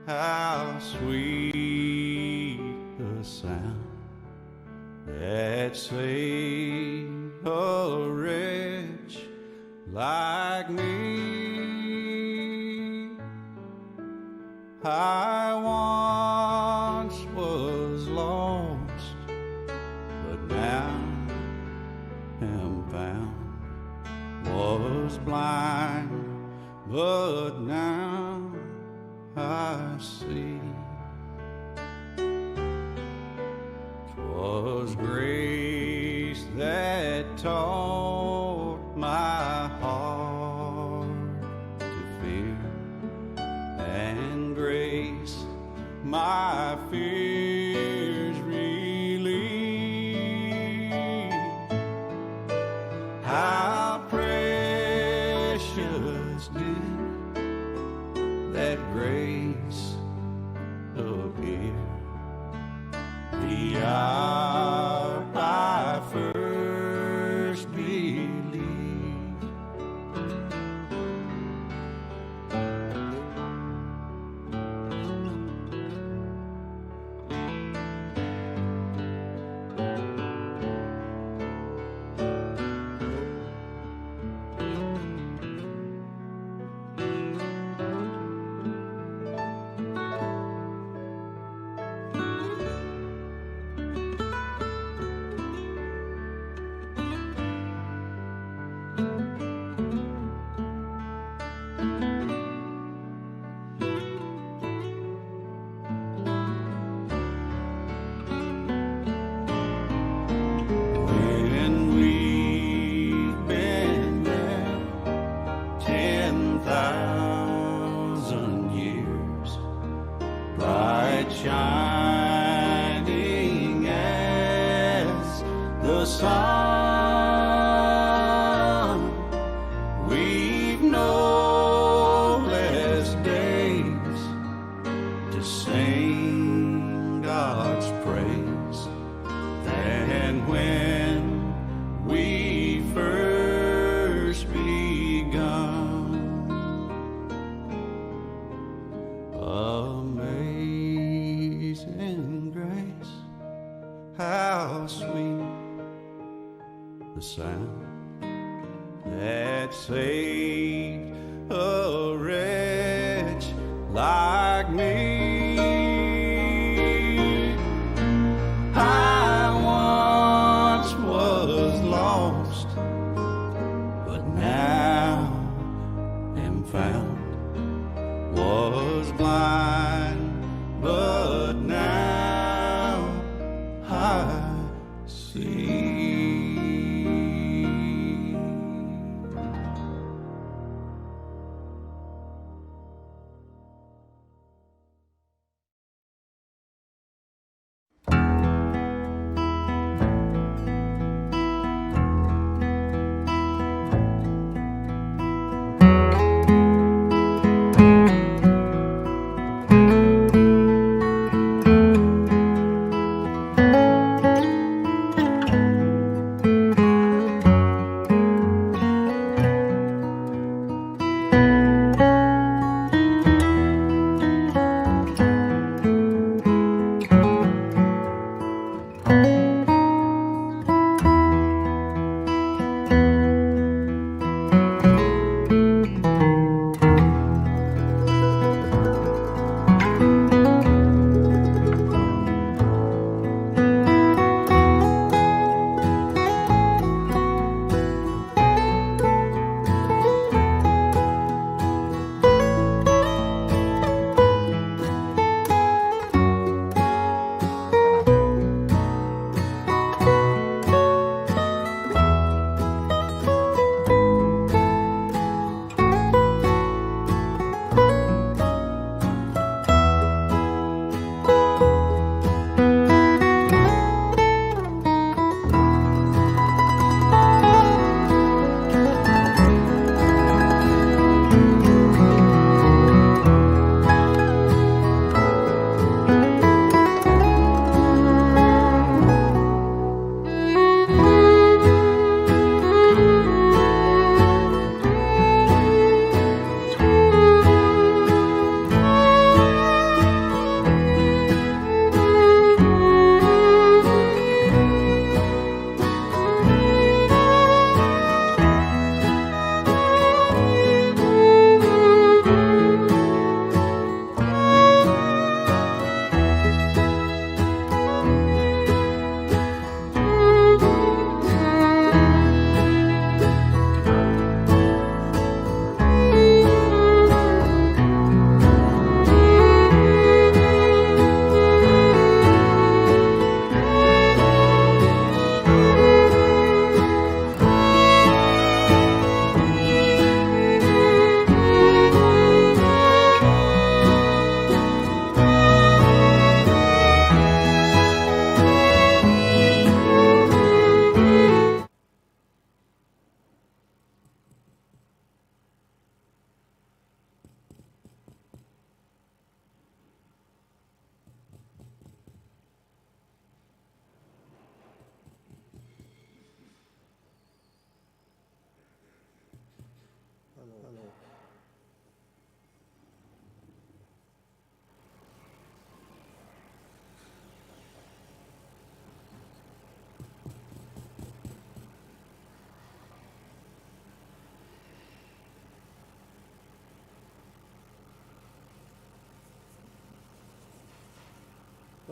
how sweet the sound that saved a wretch like me. I once was lost, but now am found. Was blind, but now I see. 'Twas grace that taught my heart to fear, and grace my fears relieved. How precious did that grace appear the hour I first believed. Shining as the sun, we've no less days to sing God's praise than when we first begun. Amazing grace, how sweet the sound that saved a wretch like me. I once was lost, but now am found. Was blind, but now I see.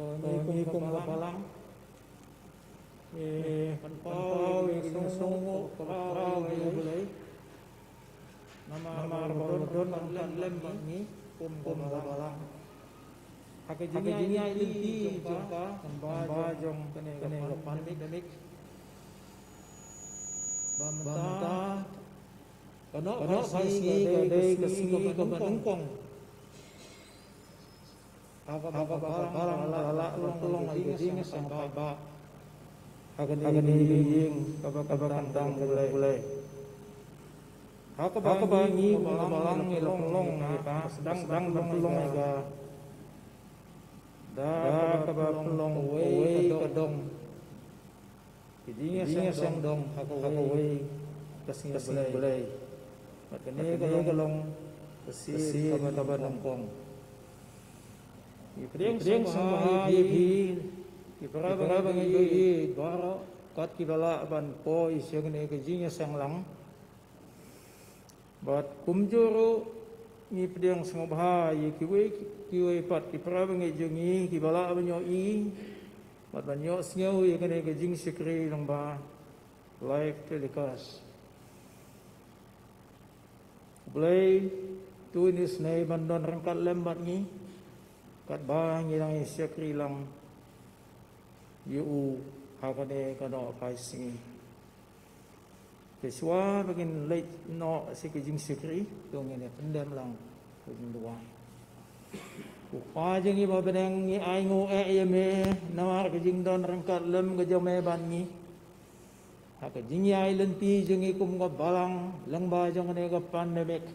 Ni kum palang pan pau yang songo parau boleh nama rodon lem ni kum palang hak jingi lenti jongka ba jong kene pandemik bamta kano pasi gadai kesini ke Bangkong apa barang ala tolong lagi jingi sampai ba akan dijing kaba kandang boleh Haka bangi malang ilong kita sedang bertulung ega da kaba pelong we kedong jinya sang dong haka we kasih boleh makane kalong kasih kaba nongkong ipreng sang bahai Iparabang bangi baro kat kilala ban po isya kene kejinya sang lang bat kumjuru ni pedang sang bahai kiwe pat iparabang jungi kibala banyo i bat banyo sneu ye kene kejing sikri lang ba live telecast boleh tu ini snei bandon rangkat lembat ni kat bang yang sikri lang yu hakane kano paisi kesua bagin late no sikijing sikri dong ini pendem lang kujing dua upa jeng iba beneng ni aingu yeme nawar kejing don rangkat lem kejome ban ni hak kejing ai lenti jeng ikum ko balang langba jeng ne ko pandemik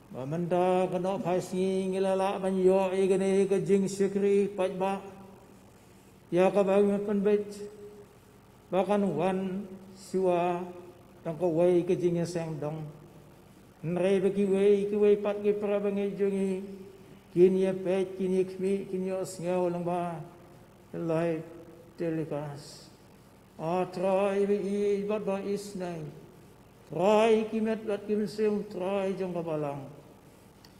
mamanda kano paisi ngilala ban yo igane kejing sikri pajba ya kabagi penbet bahkan wan siwa tang ko wei kejingnya sang dong nrei bagi wei pat ke prabangi jungi kini pet kini khmi kini osngau lang ba lai telekas try be bat ba isnai try kimet bat kim sem try jong kabalang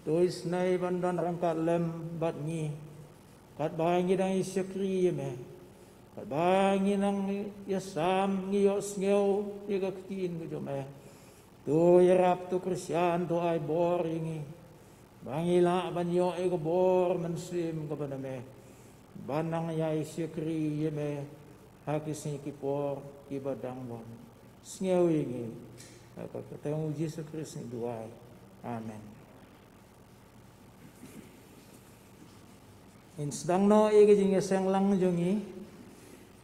to isnai bandan rangkat lem bat ni kat bangi nang isyakri me kat bangi nang yasam ngiyos ngeu igaktin ko me to yarap to Christian to ay boring bangi la banyo ego bor mansim ko baname banang ya isyakri me hakis ni kipor ibadang bon ngeu ingi katong Jesus Christ ni duai amen. In sedang no ege jing sang lang jongi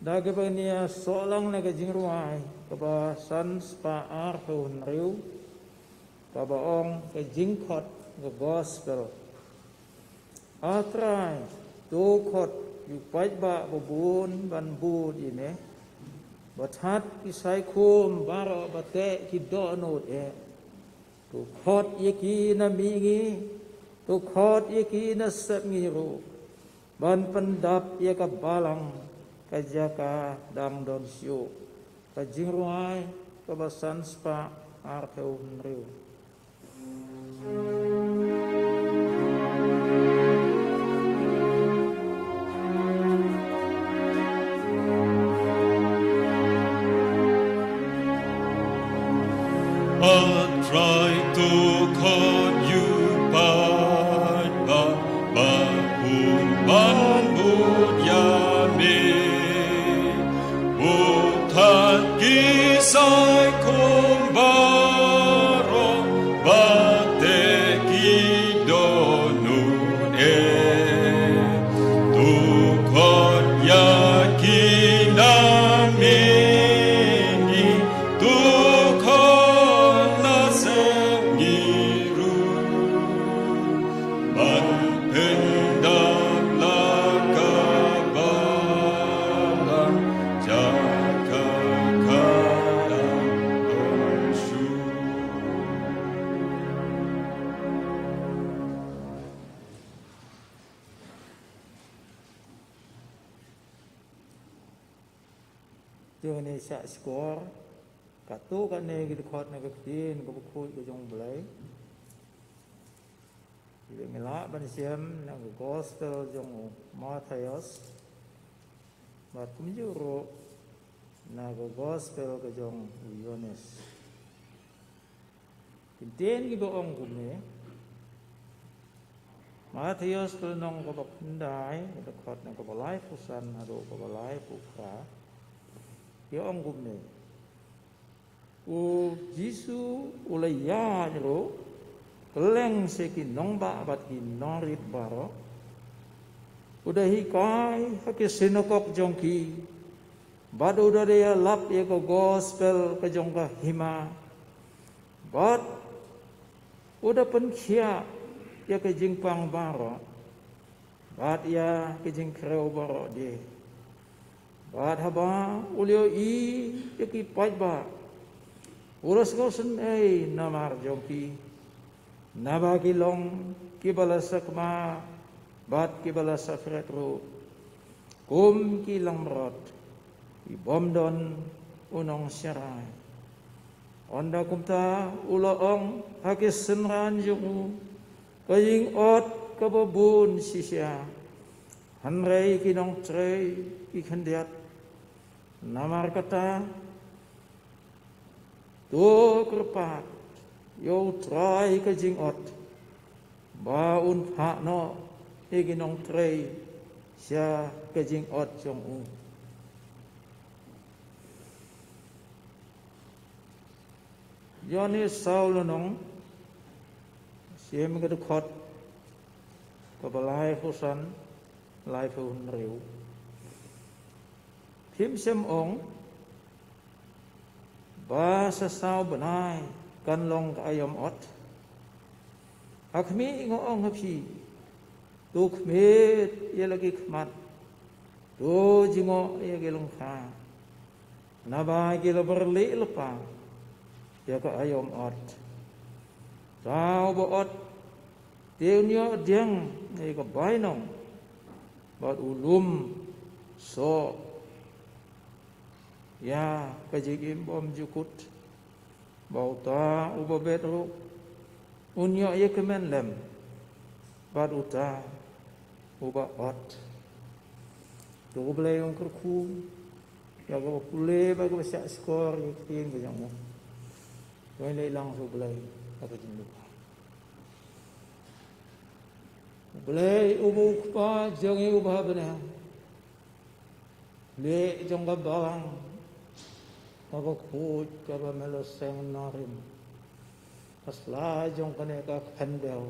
dage pa niya so lang na jing ruai kaba sans pa arhun riu kaba ong ke jing khot the gospel atrai tu khot yu pai ba bun ban bu di ne bathat isai khum baro bate ki do no tu khot yeki na mingi tu khot yeki na sat ngi ru ban pendap ia ka balang kajaka dang don siu kajing ruai kabasan spa arteu nriu I'll try to call you back, ban yame utat kisai kumbaro bate kidonu tukot yakinami tukot nasengiru ban Jangan syak skor katu kan ne gitu khot ne ketin ko bukut ko jong belai Ngila ban siam na gospel jong Matthäus bat kumjuro na gospel ke jong Yohanes. Kinten gi boong kume Matthäus kelnong ko bakundai dekat nang ko balai pusan ado ko balai pukra yoong kume u Jisu ulai ya jero keleng seki nongba bat ki norit baro udah hikai hake sinokok jongki badu udah dia lap ya ko gospel ke jongka hima bat udah penkia ya ke jingpang baro bat ya ke jingkreu baro de bat haba ulio i ya ki pajba uras gosen namar jongki Naba kilong kibala sakma bat kibala sakret ru kum kilang merot ibomdon unong syarai onda kumta ulaong hakis senran jungu kaying ot kababun sisya hanrei kinong trei ikhandiat namar kata tu kerpat yo try ka jingot baun pha no iginong trei sia ka jingot jong u yoni saul nong siem ka khot ka balai husan lai phun riu phim sem ong ba sa sao banai kan long ayam ot akmi ngoong hapi tu khmet ye lagi khmat tu jingo ye gelong kha naba gelo berli lepa ya ka ayam ot tao bo ot teunyo diang ye ka bainong bat ulum so ya kajigim bom jukut bauta uba bedru unyo ye kemen lem bad uta uba ot tu ble yung kerku ya go pule ba go sak skor ye tin go yang mo to le lang so ble apa jindu ble ubu pa jong ye uba bana le jong ga bang Ako kut kaba meloseng narim pasla jong kane ka khandel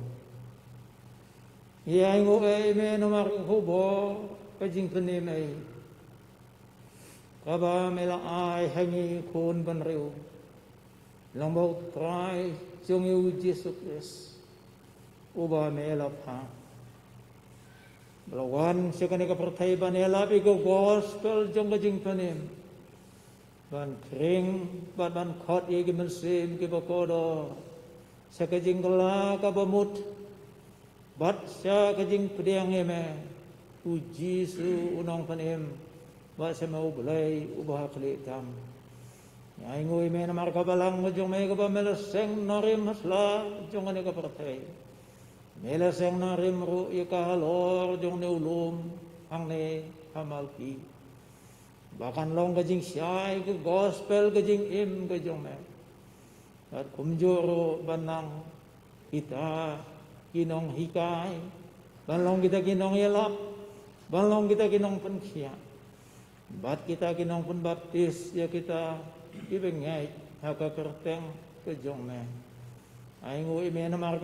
ye ngo me no mar hubo ka jing kane mai kaba mela ai hangi kun ban riu lambau trai jong yu Jesus Christ uba mela pha lawan sekane ka perthai ban ela bi go gospel jong ka jing kane ban kring ban khot ye ki mensem ki bakodo sa ka jing kala ka bamut bat sa ka jing pediang eme uji su unong panem ba sa mau belai ubah kli tam ai ngoi me na mar ka balang jong me ka ba melaseng narim hasla jong ane ka pertai melaseng narim ru ye ka halor jong ne ulum ang ne hamalki bahkan long kajing syai ke gospel kajing im ke jong me at kumjoro banang kita kinong hikai banlong kita kinong yelap banlong kita kinong penkhia bat kita kinong pun baptis ya kita ibengai haka kerteng ke jong me ai ngoi me na mar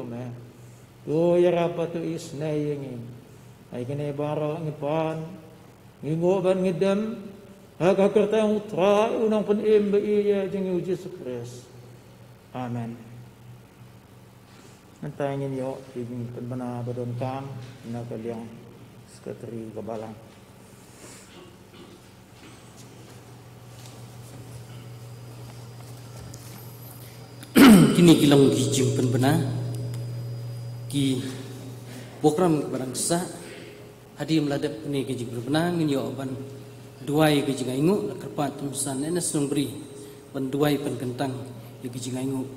me tu ya rapat tu isnai yang ai kene baro ngipan ngingo ban ngidam haka kerteng utra unang pen im be iya jeng Jesus Christ amen nantangin yo tiging penbana badon kam na kalyang sekretari kabalang kini kilong gijing penbena ki program barang sa hadi meladap ni gijing penbena nginyo ban duai gijing aingu kerpat tumsan enes nombri ban duai pan kentang gijing aingu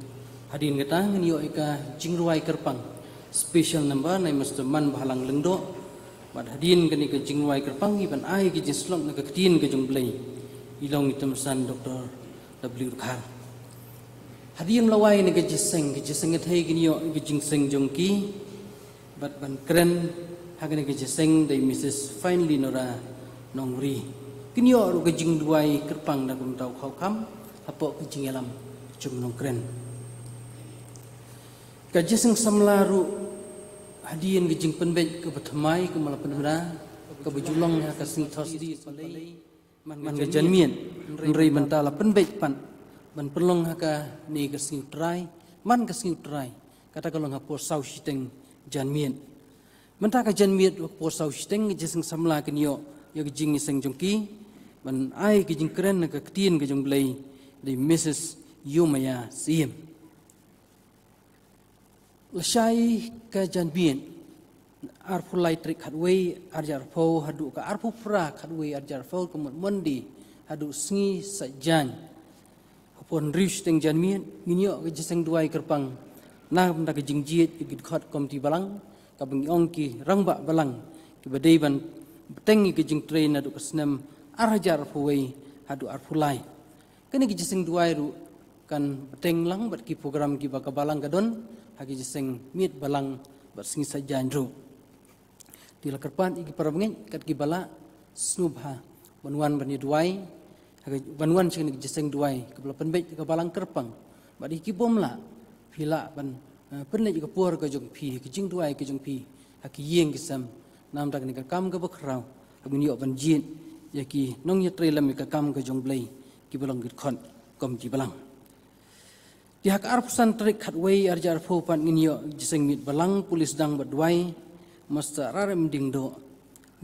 hadi ngata nginyo ika jingruai kerpang special number nai masterman bahalang lengdo bad hadin kani ke jingruai kerpang iban ai gijing slong na ketin ke jumblai ilong itumsan Dr. W. Khar hadiam lawai ni gijiseng thai ginyo gijing jongki bat ban kren hagani gijiseng dai Mrs. Finely Nora Nongri ginyo ru gijing duai kerpang da kum tau khau kam apo gijing alam cum nong kren gijiseng samlaru hadian gijing penbej ke bathamai ke malapanra ke bujulong ha ka sing thos di palai man gajanmien nrei mentala penbej pan ban perlong haka ni kesing trai man kesing trai kata kalau ngapor sau siteng janmien menta ka janmien por sau siteng jeseng samla kenyo ya gijing seng jongki ban ai gijing keren ka ketien ke jonglei di Mrs. Yumaya Sim lasai ka janmien arfu laitrik hadwei arjar fo hadu ka arfu pra hadwei arjar fo kemun mondi hadu sngi sajan pon rish teng janmien nginyo ke jeseng duai kerpang na benda ke jingjiet ke khot komti balang ka bengi ongki rangba balang ke badai ban tengi ke jing train adu kesnem arajar fuwei adu arfulai kene ke jeseng duai ru kan beteng lang bat ki program ki baka balang kadon hagi jeseng miet balang bat singi sajan ru dila kerpan iki parabengin kat ki bala snubha banwan bani duai banwan sing jeseng duai ke belapan baik ke balang kerpang badi ki bomla phila ban penle ke por ke jong phi ke jing duai ke jong phi haki yeng kisam nam dak ni ka kam ke bakrau abun yo ban jin ya ki nong ye trelam ke kam ke jong blai ki balang git khon kom ji balang di hak arpusan trik khatwei arjar pho pan nginyo jeseng mit balang pulis dang bat duai masta rarem dingdo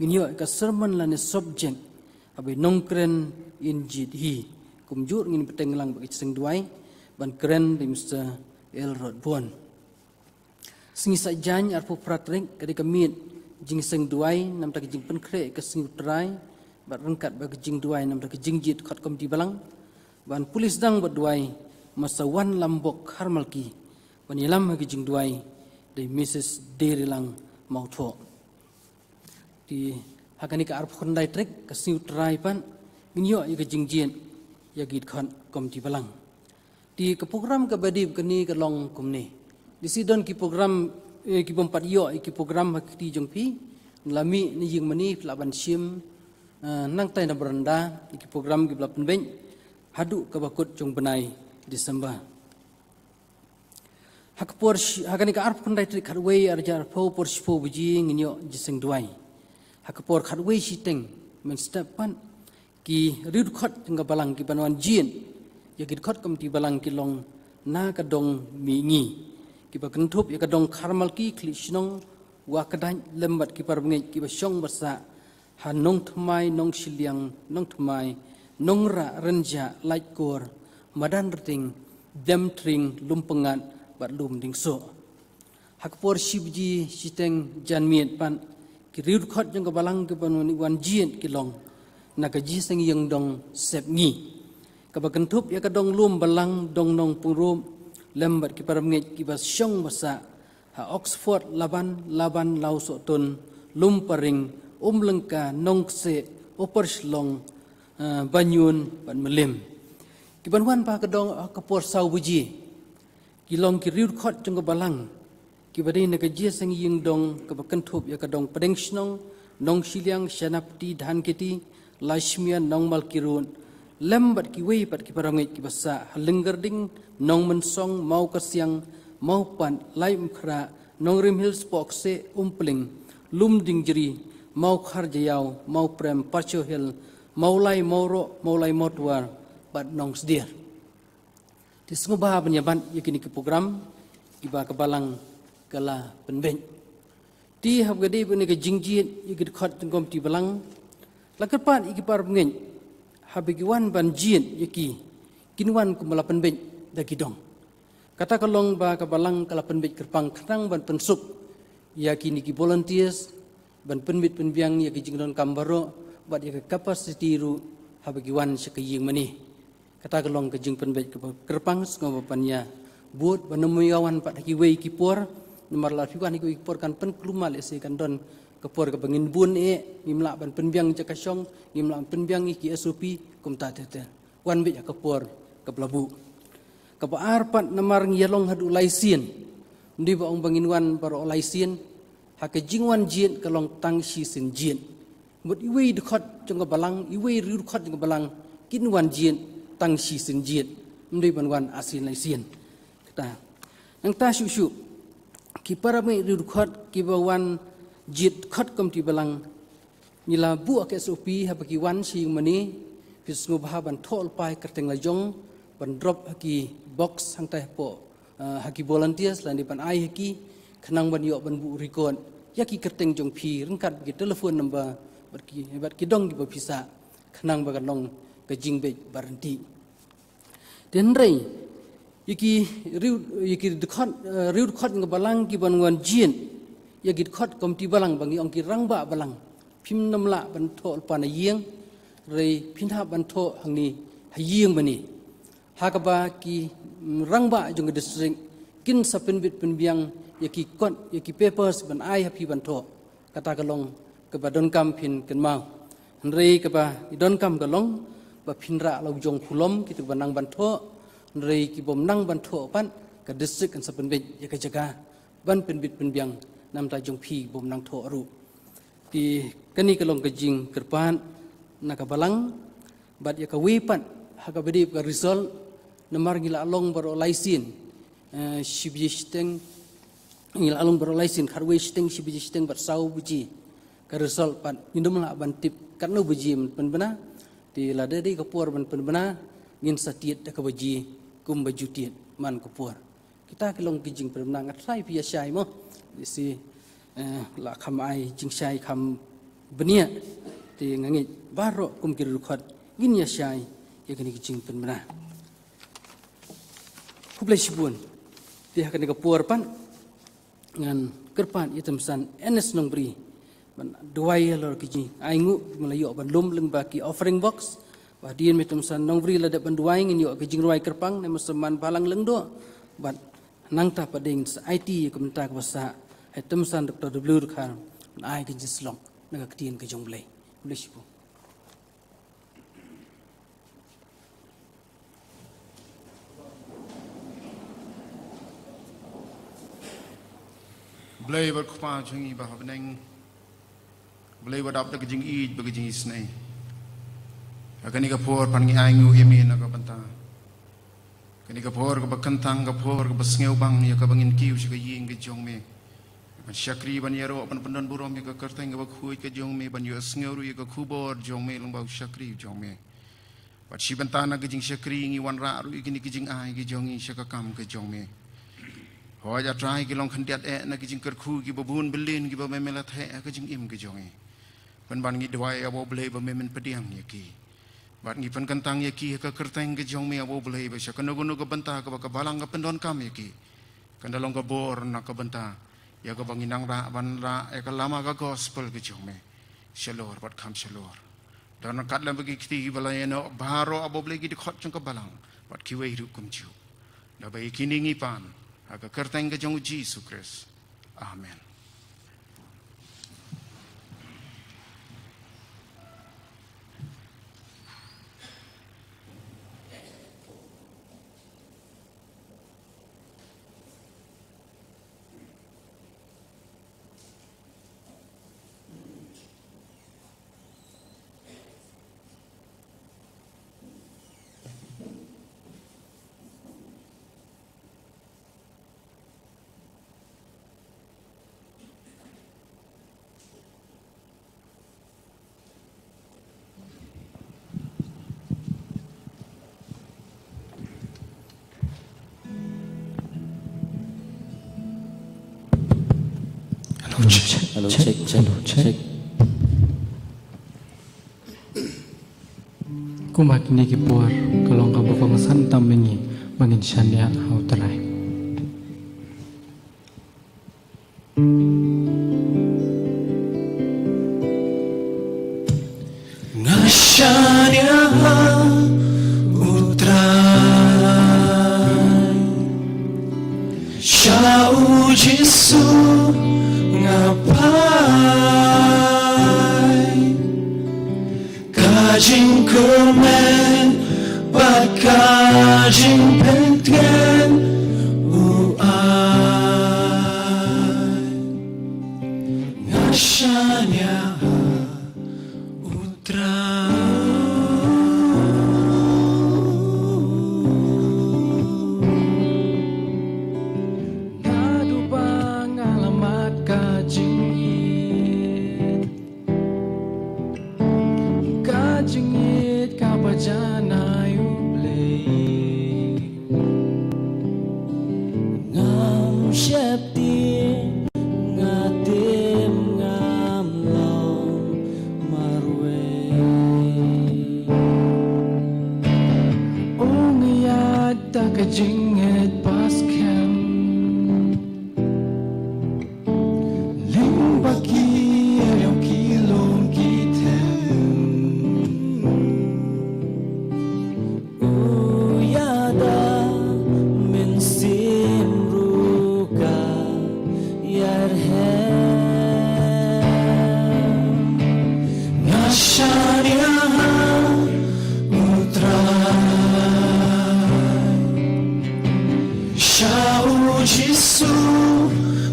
nginyo ka sermon lane subject abai nongkren injit hi kumjur ngin peteng lang bagi seng duai ban kren di Mr. Elrod Bon singi sajany arpu pratring kadi kemit jing seng duai nam tak jing penkre ke sing trai bat rengkat bagi jing duai nam tak jing jit khot kom di balang ban pulis dang bat duai masa wan lambok harmalki ban yelam bagi jing duai di Mrs. Derilang Mautho di hakani ka arpu khandai trek ke sing trai pan nginyo ya jingjien ya git khon kom ti balang di ke program ke badi keni ke long kumne di sidon ki program ki bompat yo ki program hakti jongpi lami ni jing mani laban sim nang tai na beranda ki program ki blapen ben hadu ke bakut jong benai Desember hakpor hakani ka arp khandai tri kharwei arjar pho por spo buji nginyo jiseng duai hakpor kharwei siteng men step pan ki rid khot nga balang ki banwan jin ya ki khot kom ti balang ki long na ka dong mi ngi ki ba kentup ya ka dong karmal ki klishnong wa kadan lembat ki parbengi ki ba syong basa hanong thmai nong siliang nong thmai nong ra renja light kor madan rting dem tring lumpengan bat lum ding so hakpor shibji siteng janmiet pan ki rid khot jang ka balang ki banwan wan jin ki long naga jiseng yang dong sep ngi kabakentup ya kadong lum balang dong nong purum lembat ki paramngej ki bas syong basa ha Oxford laban lauso ton lum paring lengka nong se operslong banyun ban melim ki banwan pa kadong kapor sau buji ki long ki riud khot jong balang ki badai naga jiseng yang dong kabakentup ya kadong pedengšnong nong siliang syanapti dhan kiti Lashmian nong malkirun lembat ki wei pat ki parangai ki basa halenggerding nong mensong mau kasyang mau pan laim khra nong rim hills pokse umpling lum ding jeri mau khar jayau mau prem parcho hill mau lai motwar bat nong sdir di sngubah penyaban yakini ki program ki ba kebalang kala penben di habgadi bune ke jingjit ikit khot ngom ti balang lakerpan iki par pengen habigiwan ban jin yaki kinwan kumala penben dagi dong Kata kalong ba kabalang kala penbit kerpang kenang ban pensuk ya kini ki volunteers ban penbit penbiang ya ki jingdon kambaro bat ya capacity ru habagi wan sekaying mani. Kata kalong ke jing penbit kerpang ngobapanya buat banemuyawan pat haki wei kipor nomor la fiwan haki kipor kan pen klumal ese kan don kepor ke bangin bun ngimla ban penbiang cakasyong ngimla penbiang ki SOP kum ta tete wan bit kepor ke pelabu ke arpat namar ngiyalong hadu laisien ndi ba ong bangin wan baro laisien hake jingwan jien kalong tang shi sin jien mut iwei dekat jong balang iwei ru dekat jong balang kinwan jien tang shi sin jien ndi ban wan asin laisien nang ta syu ki parame ru dekat ki bawan jit khat kom ti balang nila bu ke SOP ha bagi wan si mani pis ngubha ban thol pai kerteng la jong ban drop haki box hang tai po haki volunteers lan di pan ai haki khnang ban yo ban bu record yaki kerteng jong phi rengkat bagi telefon number bat ki dong di bapisa khnang ba long ke jingbe baranti den rei yaki dekat ngabalang ki ban wan jin ya git khot komti balang bangi ong ki rangba balang phim namla ban tho pana yeng rei phinha ban tho hangni hayeng bani hakaba ki rangba jong district kin sapin bit penbiang yaki kon yaki papers ban ai happy ban tho kata kalong ke badon kam phin ken mau rei ke ba idon kam kalong ba phinra lo jong khulom kitu banang ban tho rei ki bom nang ban tho pan ke district kan sapin bit ya jaga ban penbit penbiang nam ta jong phi bom nang tho ru ti kani kalong kejing kerpan nakabalang bat ya kawipan haka bedi ka result namar ngila along baro laisin shibjisteng ngila along baro laisin kharwe steng shibjisteng bat sau buji ka result pan indom la ban tip katno buji pen bana ti la de ka por ban pen bana ngin satiet ka buji kum baju tiet man ko por kita kalong kejing pernang atrai pia syai mo si la kham ai jing syai kham benia ti ngangi baro kum kir rukat gin ya syai ya kini kejing pernah kublai sibun ti hakani ka por pan ngan kerpan item san enes nong bri ban duai lor kejing aingu melayo ban lum leng baki offering box ba dien metem san nong bri la da ban duai ngin yo kejing ruai kerpang ne masaman balang lengdo ban nang ta pading IT kumenta ka basa hetem san Dr. W khar ai ke jislong naga ktien ke jonglei blesipo blei ber khpa chungi ba habneng blei wadap da jing id ba jing isnei akani ka por pangi aingu yemi na ka banta kani ka por ka bakantang ka por ka basngeu bang ya ka bangin kiu shi ka ying ka jong me ban shakri ban yaro ban pandan burom ya ka karteng ka khui ka jong me ban yo sngew ru ya ka khubor jong me long ba shakri jong me bat shi bantana ka jing shakri ngi wan ra ru ikini ki jing ai ki jong i shaka kam ka jong me ho ja trai ki long khandiat na ki jing kar khu ki babun belin ki ba me mela the ka jing im ki jong i ban ngi dwai abo ble ba me men padiang ya ki bat ngi pan kantang ya ki ka kerteng ke jong me abo blai ba sha kana gunu ka banta ka balang ka pendon kam ya ki kan dalong ka bor na ka banta ya ka banginang ra ban ra ya ka lama ka gospel ke jong me shalor bat kam shalor dan kat lam bagi kiti balai no baro abo blai ki khot jong ka balang bat ki wei ru kum ju da bai kini ngi pan ka kerteng ke jong Jesus Christ amen. Hello, check. Kumak ni kipur kalong ka bapang santam mengi mangin syania hau terai. Yesu ngapai kajing kermen bat kajing pentgen uai ngasanya utra Jinget pas kem ling baki yang kilong kitem uyada min simruka yarhem nashania Yesu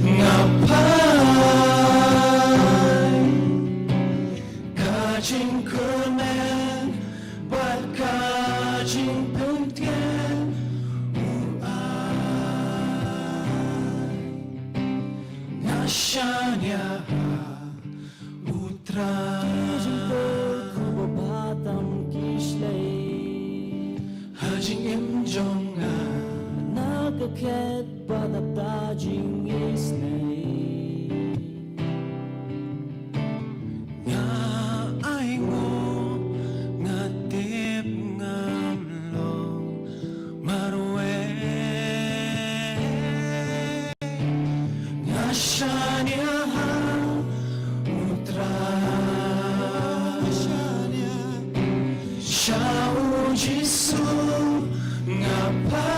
ngapai kajing kermen bat kajing pentgen uai nashanya utra kubo batam kishlay hajing imjonga nagaket badap dajing isnay nga ay mo nga tip ngamlong marwe nga siya niya utra siya o Jesu nga pa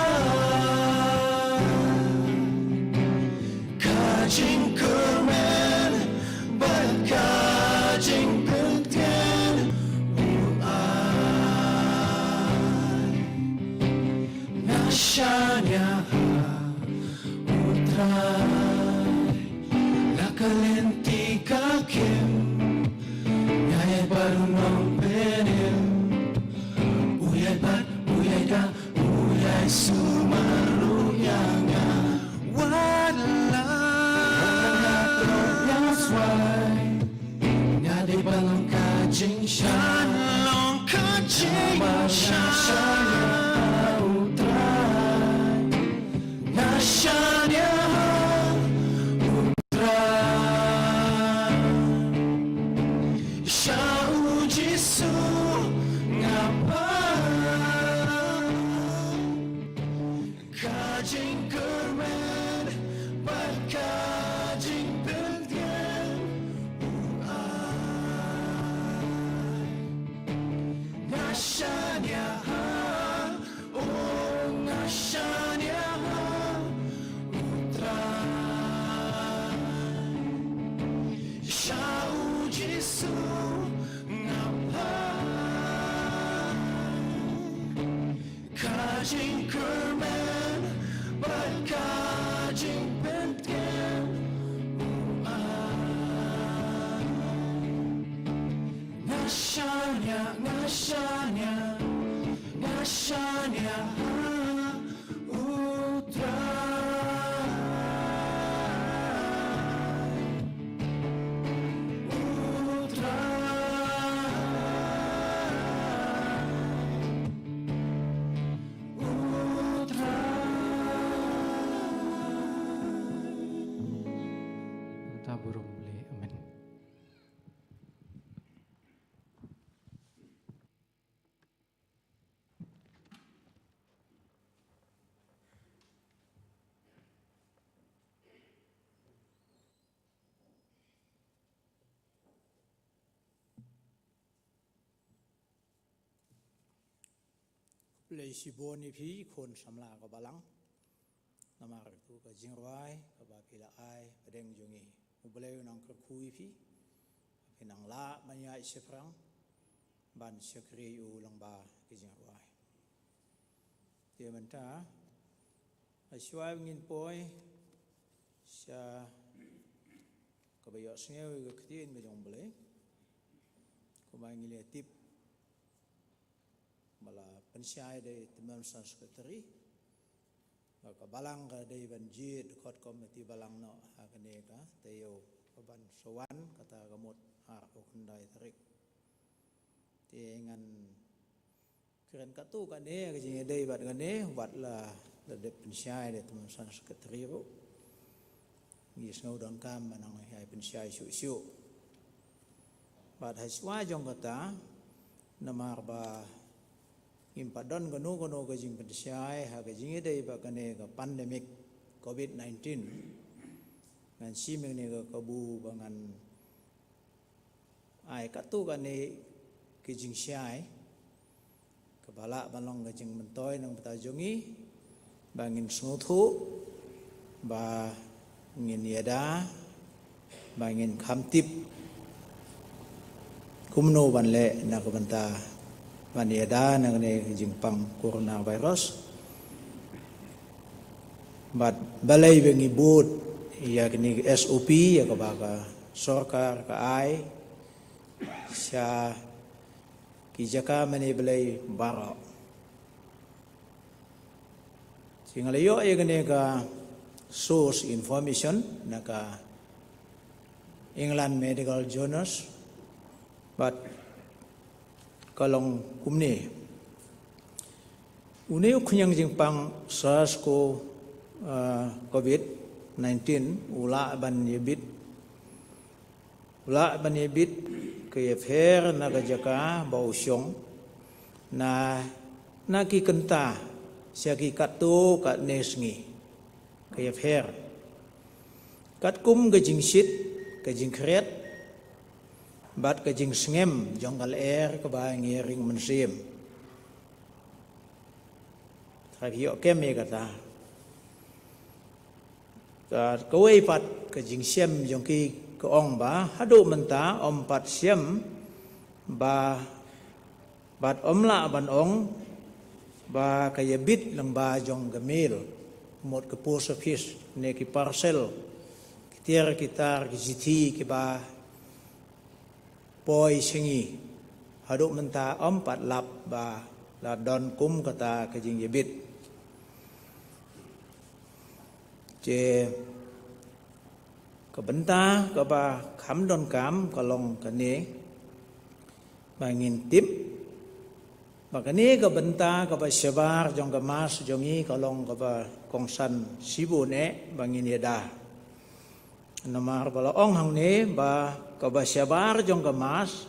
kajing kermen bat kajing pentgen uai nasyanya utrai lakalenti kakim nyayay barunong penim uyay bat uyay da uyay sumaruyanga wala Ngadi balong kajing shan Balong kajing shan Utray Nasyanya Utray Siya o Jesu ngapai Kajing kermen bat kajing pentgen Nashanya oh nashanya utray siya o Jesu ngapai kajing kermen bat kajing pentgen Nashanya, Nashanya, Nashanya, Taburung beli, amin. Lei si bo ni phi khon samla ko balang namar tu ka jingwai ka ba pila ai padeng jongi ubeleu nang kerkui pi pinang la manya isefrang ban sekri u lang ba ki jingwai dia menta aswai ngin poi sya ka bayo sneu ka ktin ka jong bele ko ba ngile tip mala pensyai de teman sekretari ka balang ka de ban jid kot komiti balang no ha kane ka tayo ka ban sowan kata gamot har ko kundai tarik ti ngan keren ka tu ka ne ka jing de bat ka ne wat la de pensyai de teman sekretari ro ni snau don kam manang hai pensyai su bat hai swa jong kata namar ba impadon ganu ke jing pensyai ha ke jing dei ba kane ka pandemic covid-19 ngan simeng ne ka kabu bangan ai ka tu kane ke jing syai ka bala balong ke jing mentoi nang bata jongi bangin snuthu ba ngin yada bangin khamtip kumno banle na ka banta maniada nang ne jingpang coronavirus bat balai bengi but ya kini SOP ya ka baga sarkar ka ai sya kijaka mani balai bara singalayo ya kini ka source information naka England Medical Journals but kalong kumni une kunyang jingpang SARS ko COVID-19 ula ban yebit ke fer na gajaka bausyong na ki kenta sia ki katu kat nesngi ke fer kat kum ke jingsit ke jingkret bat ke jing sngem jonggal air ke ba ngering mensim thagiyo kem e kata ka kawai pat ke jing sem jong ki ko ong ba hadu menta om pat sem ba bat omla ban ong ba ka yebit lang ba jong gamil mot ke post office ne ki parcel kitir kitar ki jiti ki ba poi singi haduk menta empat lap ba la don kum kata kejing yebit je ke benta ke ba kham don kam kalong kane bangin tip ba kane ke benta ke ba sebar jong ke mas jongi kalong ke ba kongsan sibune bangin yeda namar bala ong hang ne ba ka ba syabar jong ka mas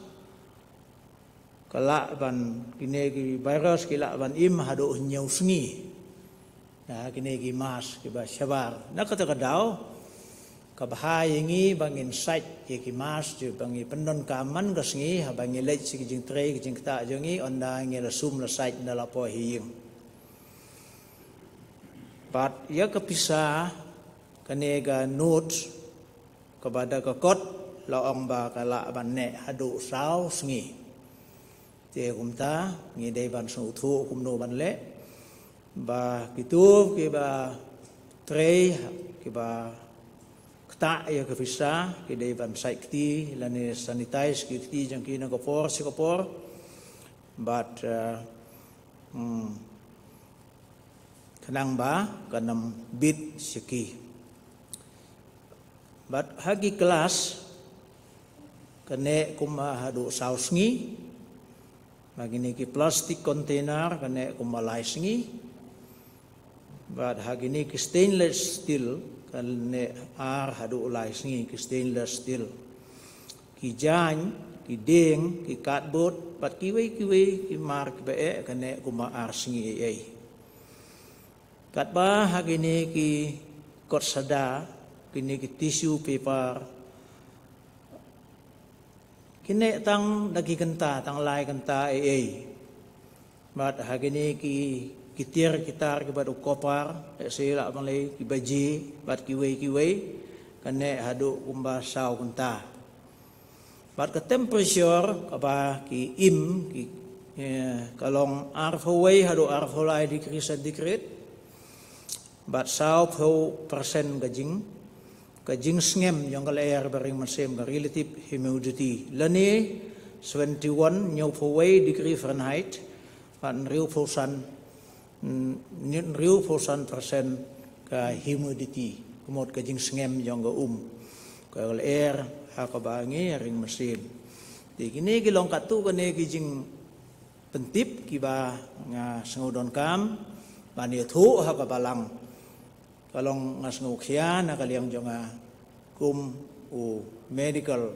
kala ban kine ki virus kila ban im hado nyau sngi na kine ki mas ki ba syabar na kata kadau ka bahai ngi bangin sait ki mas je bangi pendon kaman ka sngi ha bangi lech ki jing tre ki jing ta jongi onda ngi la sum la sait na la po hiing bat ya ka pisa kane ga notes kepada kekot laong ba kala ban ne hadu sao sngi te kumta ngi dei ban su thu kumno ban le ba kitu ki ba tre ki ba kta ya ke visa ki dei ban sai kti lane sanitize ki kti jang ki na ko por si ko por but kanang ba kanam bit siki but hagi kelas kene kuma hadu sausngi bagini ki plastic container kene kuma laisngi but hagini ki stainless steel kene ar hadu laisngi ki stainless steel ki jan ki ding ki cardboard but kiwi ki mark be kene kuma ar sngi ei kat ba hagini ki kot sada kini ki tissue paper kini tang dagi kenta tang lai kenta bat hagini ki kitir kitar ke badu kopar sila malai ki baji bat kiwei kane hadu kumba sau kunta bat ke temperature kaba ki ki kalong arfaway hadu arfaway degree centigrade bat sau persen gajing ngem yang kala air bering masem ka relative humidity lani 21 nyau faway degree Fahrenheit bat riu persen ka humidity kumot gajing ngem yang ka kala air hakabangi ring mesin di kini gilong katu kane gijing pentip kiba nga sengudon kam bani thu ha ka balang kalong ngas ngukhian na kaliang jonga kum u medical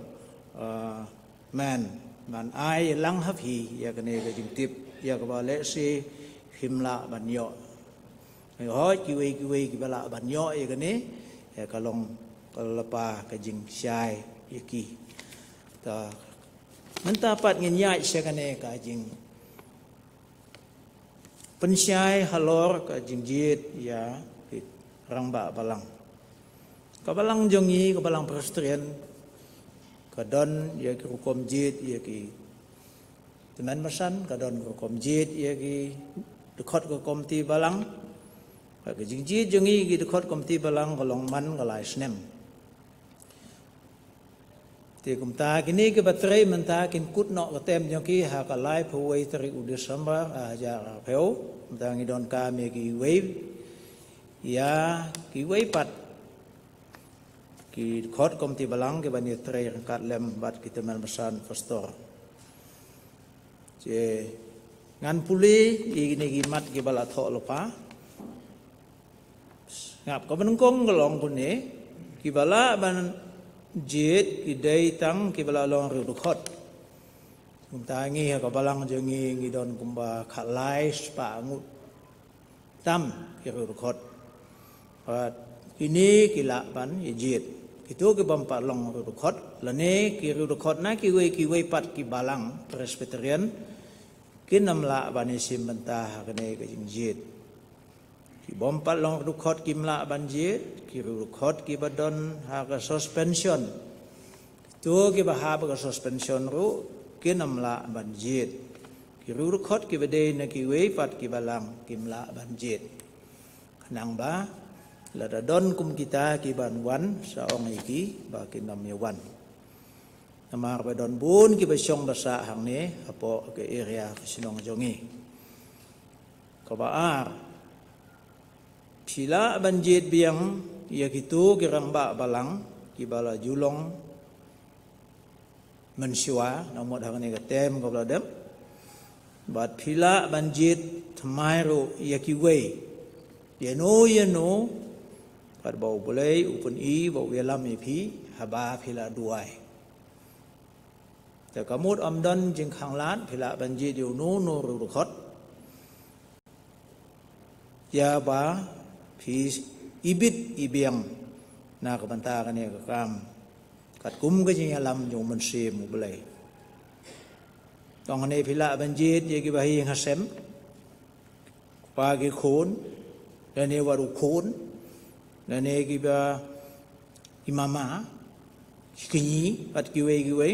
man ai lang hap hi ya kane ga jing tip ya ka bale si himla banyo hoi kiwi kibala banyo ya kane ya kalong kalapa ka jing syai yaki ta mentapat nginyai sia kane ka jing pensyai halor ka jingjit ya rangba balang kabalang jongi kabalang pedestrian kadon ya ki hukum jit ya ki teman masan kadon hukum jit ya ki dekat ke komti balang ka jingjit jongi ki dekat komti balang kalong man kalai snem ti kumta kini ke baterai menta kin kut no ketem jongi ha kalai phuai tari u Desember ja pheu mta ngidon ka me ki wave ya ki wave pat ki khot komti balang ke bani trai kat lem bat kita man masan pastor je ngan puli ini ki mat ki bala tho lopa ngap ko benungkong golong pune ki bala ban jit ki dai tang ki bala long ru khot kumta ngi ka balang jengi ngi don kumba khalai spa ngut tam ki ru khot pat ini kila ban jit itu ke bampa long ru khot lane ki ru khot na ki wei pat ki balang presbyterian kinamla bani sim bantah kene ke jit ki bampa long ru khot kimla ban jit ki ru khot ki badon ha ka suspension tu ki bahab ka suspension ru kinamla ban jit ki ru khot ki bade na ki wei pat ki balang kimla ban jit kanang ba lada don kum kita ki ban wan saong iki ba kinam ya wan amar ba don bun ki ba syong basa hang ne apo ke area sinong jongi ko ba ar pila banjit biang ya gitu kirang ba balang ki bala julong mensiwa nomor hang ne ketem ko bladem bat pila banjit thmairu ya ki wei yeno pat bau boleh upun i bau welam pi haba phila duai te kamut amdan jing khang lat phila banji diu no ru khot ya ba phi ibit ibiang na ka banta ka ne ka kam kat kum ka jing alam jong man se mu boleh tong ne phila banji ye ki ba hi hasem pa ki khon ne waru khon nane kiba imama kinyi pat kiwe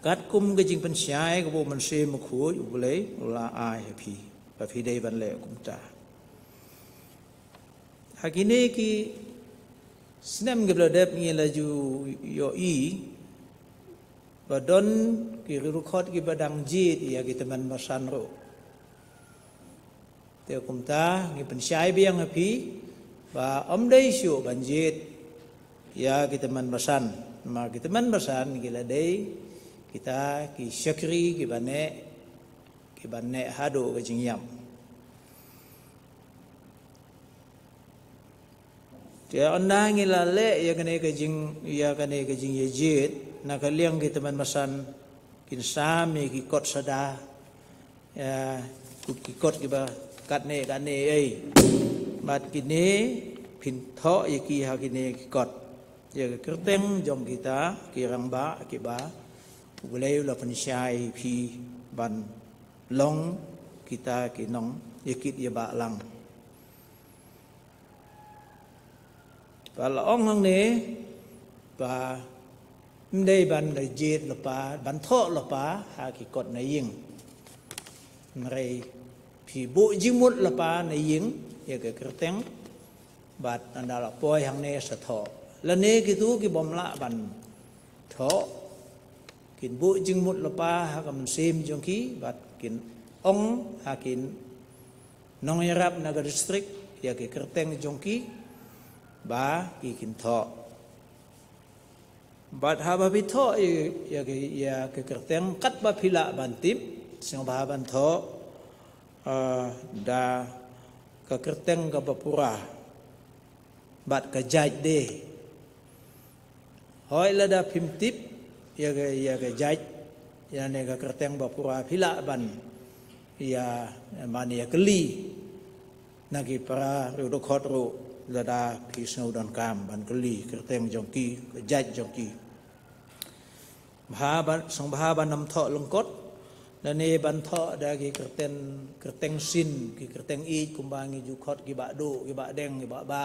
kat kum ke jing pensyai ko man se mu khu boleh la ai happy pa phi dei ban le kum ta hakine ki snem ge bladep ni la ju yo i badon ki ru khot ki badang jit ya ki teman masan ro te kum ta ni pensyai biang happy ba dei syu banjit ya kita man basan ma kita man basan gila dei kita ki syakri ki bane hado ke jingyam te anda ngila le ya kane ke jing yejit na kaliang kita man basan kin sami ki kot sada ya ki kot ki ba kat ne ei bat kini pintho yaki hakine kot ya kerteng jong kita kirang ba kiba boleh la pensyai pi ban long kita kinong yakit ya ba lang. Và ông hằng này và đây ban đại diệt là pa ban thọ là pa ha ki cột này yeng này phi bộ jing mut là pa này yeng ya cái kerteng bat anda là poi hằng này sa thọ lần này cái tu cái bom lạ ban thọ kin bộ jing mut là pa ha kam sim jong ki bat kin ông ha kin nong yarap naga district ya cái kerteng jong ki ba ki kin thọ bat ha ba bi tho ya ke kerteng kat ba phila ban tim sing ba ban tho da ka kerteng ka bapura bat ka jaj de hoi la da phim tip ya ke jaj ya ne ka kerteng bapura phila ban ya man ya keli nagi para ru do khot ru la da phi snow don kam ban keli kerteng jong ki ka jaj jong ki bha ban song bha ban nam tho long kot la ne ban tho da ki kerteng sin ki kerteng I kumbangi ju khot ki ba do ki ba deng ki ba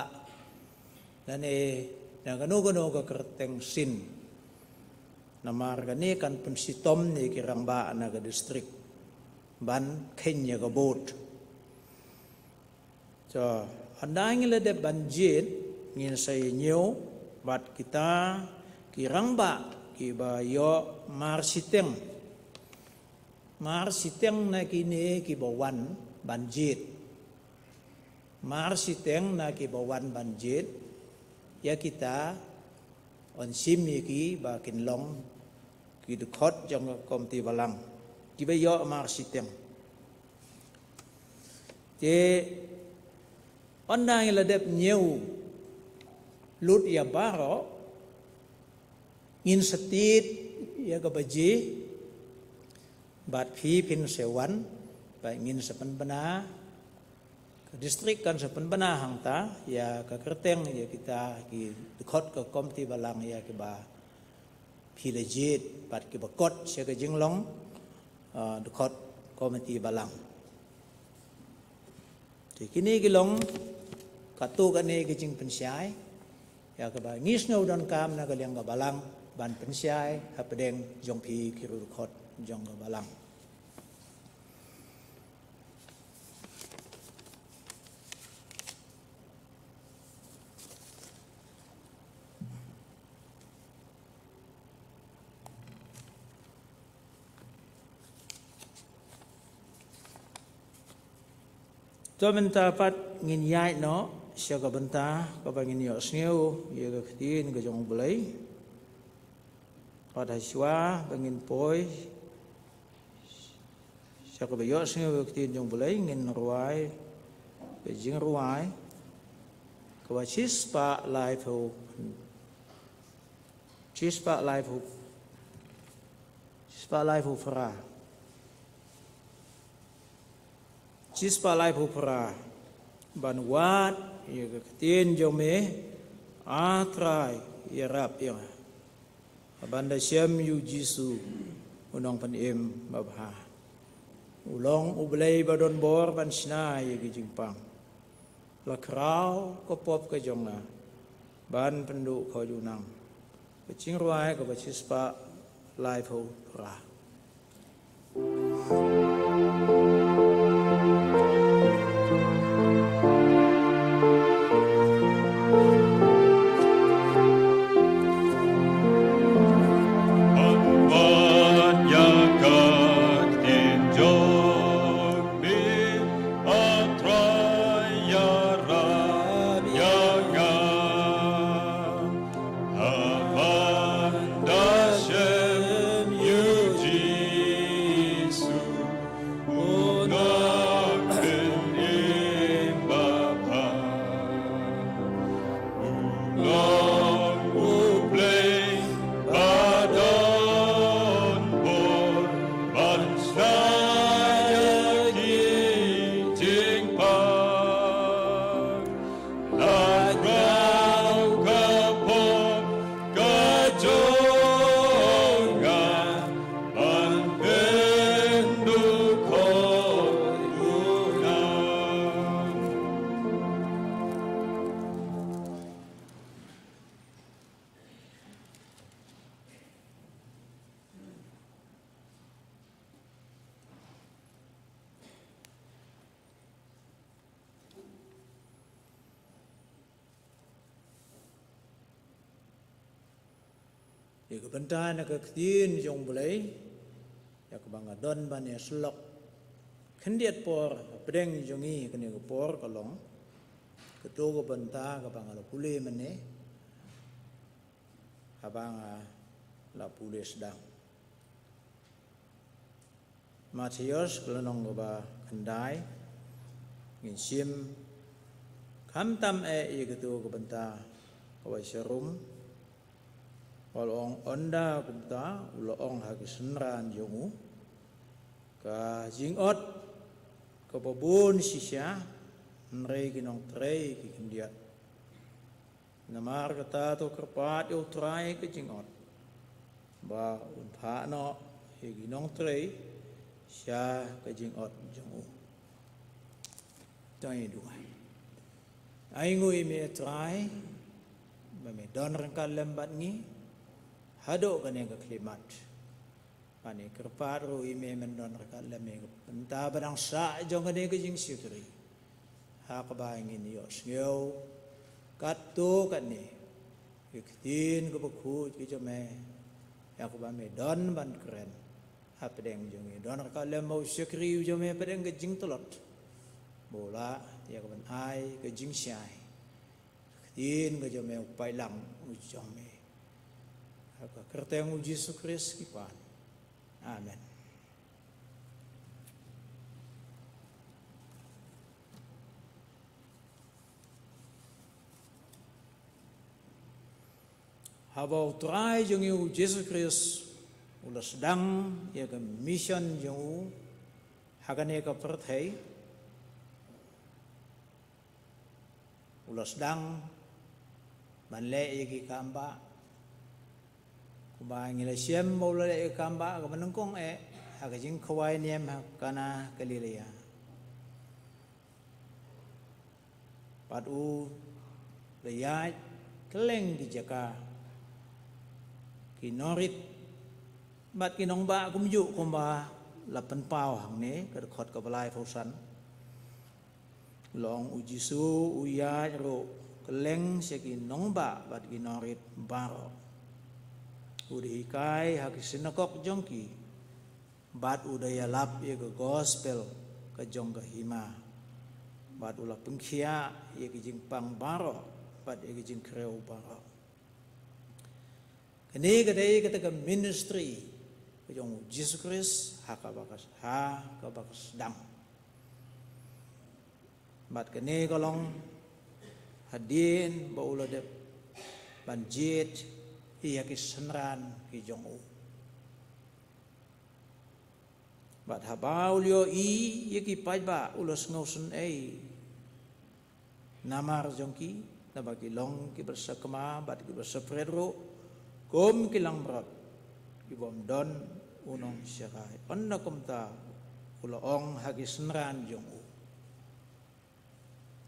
la ne na kanu ka kerteng sin namar ka ne kan pen sitom ni ki rangba na ka district ban Kenya ka bot cho andang le de banjit ngin sai nhiều bat kita ki rangba ki ba yo marsiteng na ki ne ki bawan banjit marsiteng na ki bawan banjit ya kita on sim ki ba kin long ki du khot jong komti balang ki ba yo marsiteng te andang le de nhiều lut ya baro ngin setit ya ka baji bat phi pin sewan ba ngin sepen bana ka distrik kan sepen bana hang ta ya ka kerteng ya kita ki khot ka komti balang ya ki ba phi lejit bat ki ba kot se ka jinglong khot komiti balang thì kini ki long ka tu ka ne ki jing pensiai ya ka ba ngis no don kam na ka liang ka balang ban pensiai ha pedeng jong phi ki ru khot jong ka balang cho benta pat ngin yai no sia ka benta ka ba ngin yo sneu ye ka tin ka jong bulai pat haswa ba ngin poi sia ka ba yo sneu ka tin jong bulai ngin ruai be jing ruai ka ba chispa life ho chispa life ho fra chispa lai phupra ban wat ye ka tin jo me a trai ye rap ye ban da shem yu jisu unong pan em ba bha ulong ublei ba don bor ban sna ye ki jingpang la krau ko pop ka jong na ban pendu kho ju nang ka ching ruai ka ba chispa lai phupra Hashem, you Jesus. Ika benta na kaktin jong bulay. Ya kabanga don ban ya selok. Kendiat por pedeng jongi kene ko por kalong. Ketu ko benta kabanga lo pule mene. Kabanga la pule sedang. Matius kelenong ko ba kendai. Ngin sim kam tam i ketu ko benta ko serum. Walong onda kumta ulong hagi senran jongu ka jingot ka babun sisya nrei kinong trei ki kindiat namar kata to kerpat yo trai ke jingot ba unta no higi nong trei sya ke jingot jongu tai dua ai ngui me trai ba me don rangkal lembat ni hadok kene ke klimat pani kerpat ro ime mendon rekat leme penta barang sa jong kene ke jing syukri ha ka ba ngin yo ngeu kat tu kat ni iktin ke beku ke jome ya ko ba me don ban keren ha pedeng jong don rekat lemo syukri jome pedeng ke jing tolot bola ya ko ban ai ke jing syai iktin ke jome upai lang ujome kerteng Yesus Kristus kipan. Amen. Habau trai jeng Yesus Kristus ulas sedang ya ke mission jeng hakane ka perthai ulas sedang manle iki kamba Kubang ila siem mula le kamba ka menengkong haka jing kawai niem kana Galilea. Padu leyat keleng di jaka kinorit bat kinong ba kumju kumba lapan pau hang ne ka khot ka balai fausan long ujisu uyat ro keleng se kinong ba bat kinorit baro Udi ikai haki sinakok jongki bat udaya lap ye ke gospel ke jong ke hima bat ulah pengkhia ye ke jing pang baro bat ye ke jing kreu baro kene kedai kata ke ministry ke jong Yesus Kristus ha ka bakas dam bat kene kolong hadin ba ulah de banjit ia kisenran ki jongu bat habau lio i ki paiba ulos ngausen namar jongki nabagi long ki bersakma bat ki bersapredro kom kilang berat ki bom don unong syarai onna komta uloong hagi senran jongu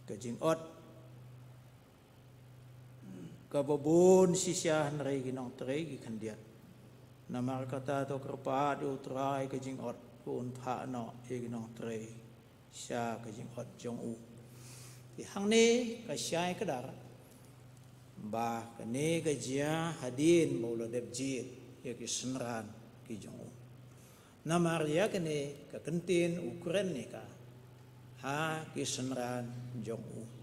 kejing ot kababun sisya nrei ginong trei gi kandiat namar kata to kerpa do trai ke jing ot kun pha no e ginong trei sya ke jing ot jong u ti hang ne ka syai kadar ba ka ne ka jia hadin bola dep jit ye ki senran ki jong u namar ya ke ne ka kentin ukren ne ka ha ki senran jong u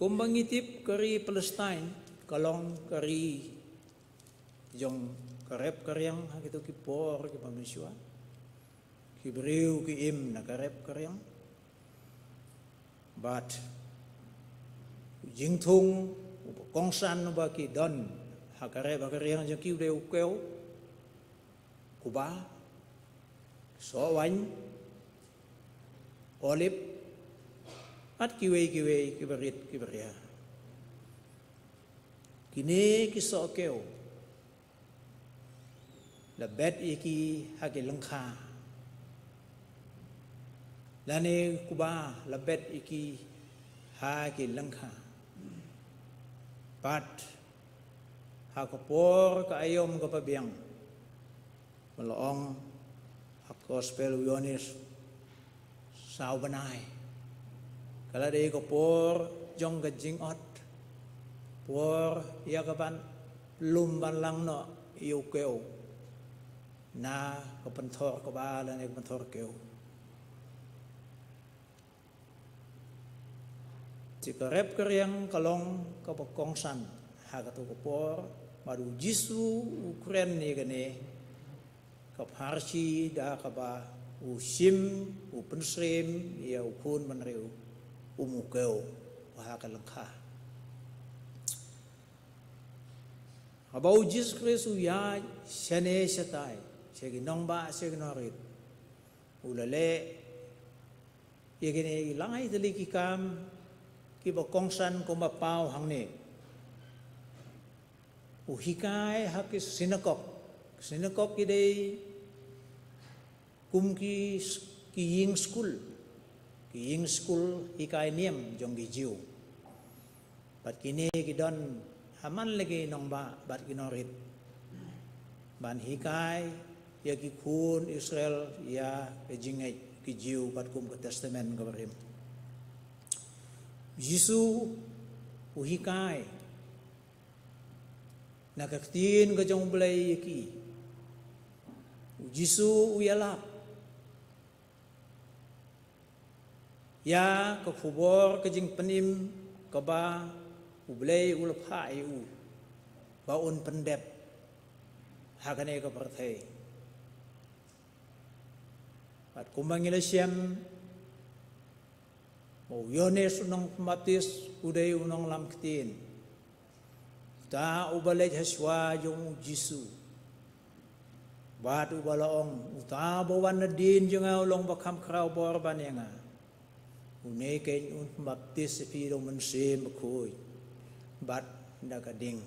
Kumbang itip kari Palestine kalong kari jong karep karyang gitu ki por ki pamiswa ki breu ki im na karep karyang bat jing thung kongsan ba ki don ha karep karyang jong ki breu keu kuba so wan olip at kiwei kiberit kiberia kini kiso keu la bet iki hagi lengkha lane kuba la bet iki hagi lengkha pat hakapor ka ayom ka pabiang malong hakospel yonis saubanai Kalau dia ko por jong ka jing ot por ya kapan lumban lang no iu keu na kapentor kabala ne kapentor keu jika rep keriang kalong kapakongsan hagatu kapor baru jisu ukren ni gane kapharsi da kaba usim upensrem ya ukun manreu umukeu bahakalangkha abau Jesus Kristus ya shane shatai segi nongba segi norit ulale yegene langai deliki kam ki bakongsan ko mapau hangne uhikai hakis sinakok kidei kum ki ying school hikai niam jong gi jiu pat kini kidon haman lagi nongba bat kinorit ban hikai ya ki kun Israel ya kejingai ki jiu bat kum ke testament kabarim Yesu uhikai nakaktin ka jong belai ki Yesu uyalap ya ka khubor ka jing penim ka ba ublay ulapha u baon pendep hagane ka perthai at kumangila siyam o yones unang matis uday unang lamktin ta ubalay haswa yung Jisu bat ubalaong uta bawan na din yung ulong bakam kraw borban nga unay kain un baptis piro mansim koy bat nagading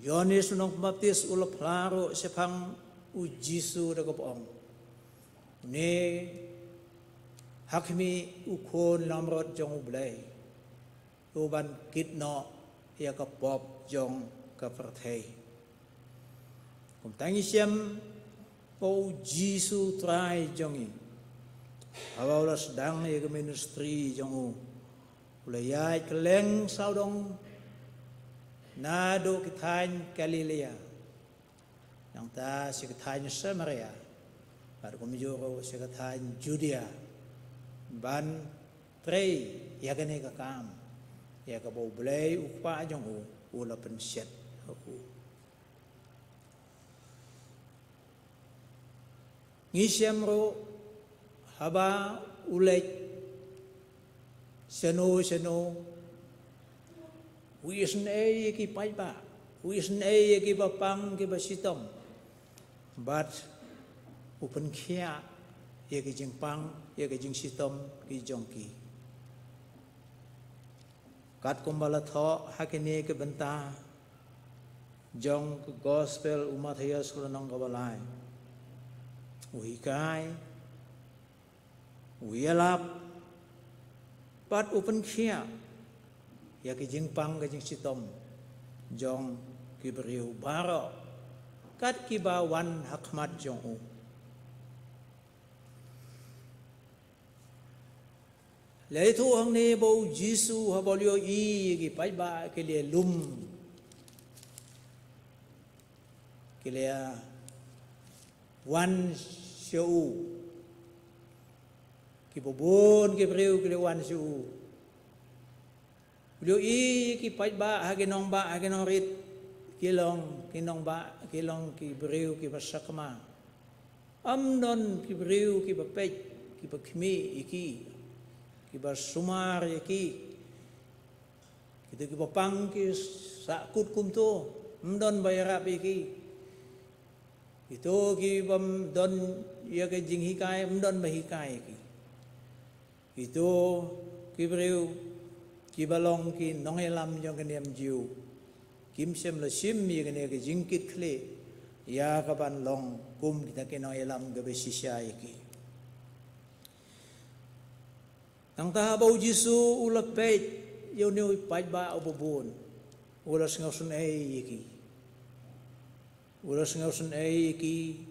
yones unang baptis ulaplaro sepang u Jisu dagapong ne hakmi ukon lamrod jong ublay uban kitno ya kapop jong kaperthei kum tangi siam po Jisu try jongi awala sedang ya ke ministry jong ulayai keleng saudong nado kithan Galilea nang ta si kithan Samaria par kumjuro si kithan Judea ban trei ya gane ka kam ya ka bo blay ukpa jong ula penset aku ngisiam ro haba ulek seno wisn e ki paiba wisn e ki bapang ki basitom bat upen khia ye ki jingpang ye ki jingsitom ki jongki kat kumbala tho hakine ke benta jong gospel umat hayas kulanong kabalay uhikai uyalap pat upen khia ya ki jingpang ki jingsitom jong ki beriu baro kat ki bawan hakmat jong u lấy thu hằng ni bầu Giêsu ha bao nhiêu y cái phải ba cái lìa lum cái lìa one show cái bầu bồn cái beriu cái lìa one show beliau y cái phải ba ha cái nong ba ha cái nong rit cái nong ba cái long cái beriu cái basakma non cái beriu cái bapet cái bakmi iki kiba sumar yaki kita kiba pang ki sakut kumto mdon bayarap yaki itu kiba don ya ke jinghikai mdon bahikai yaki itu kibreu kibalong ki nongelam jong keniam jiu kim sem la sim ye kene ke jingkit khle ya kaban long kum kita ke nongelam gabe sisya yaki nang ta bau Jisu ulapet yo ne pai ba obobon ulas ngausun yaki ulas ngausun yaki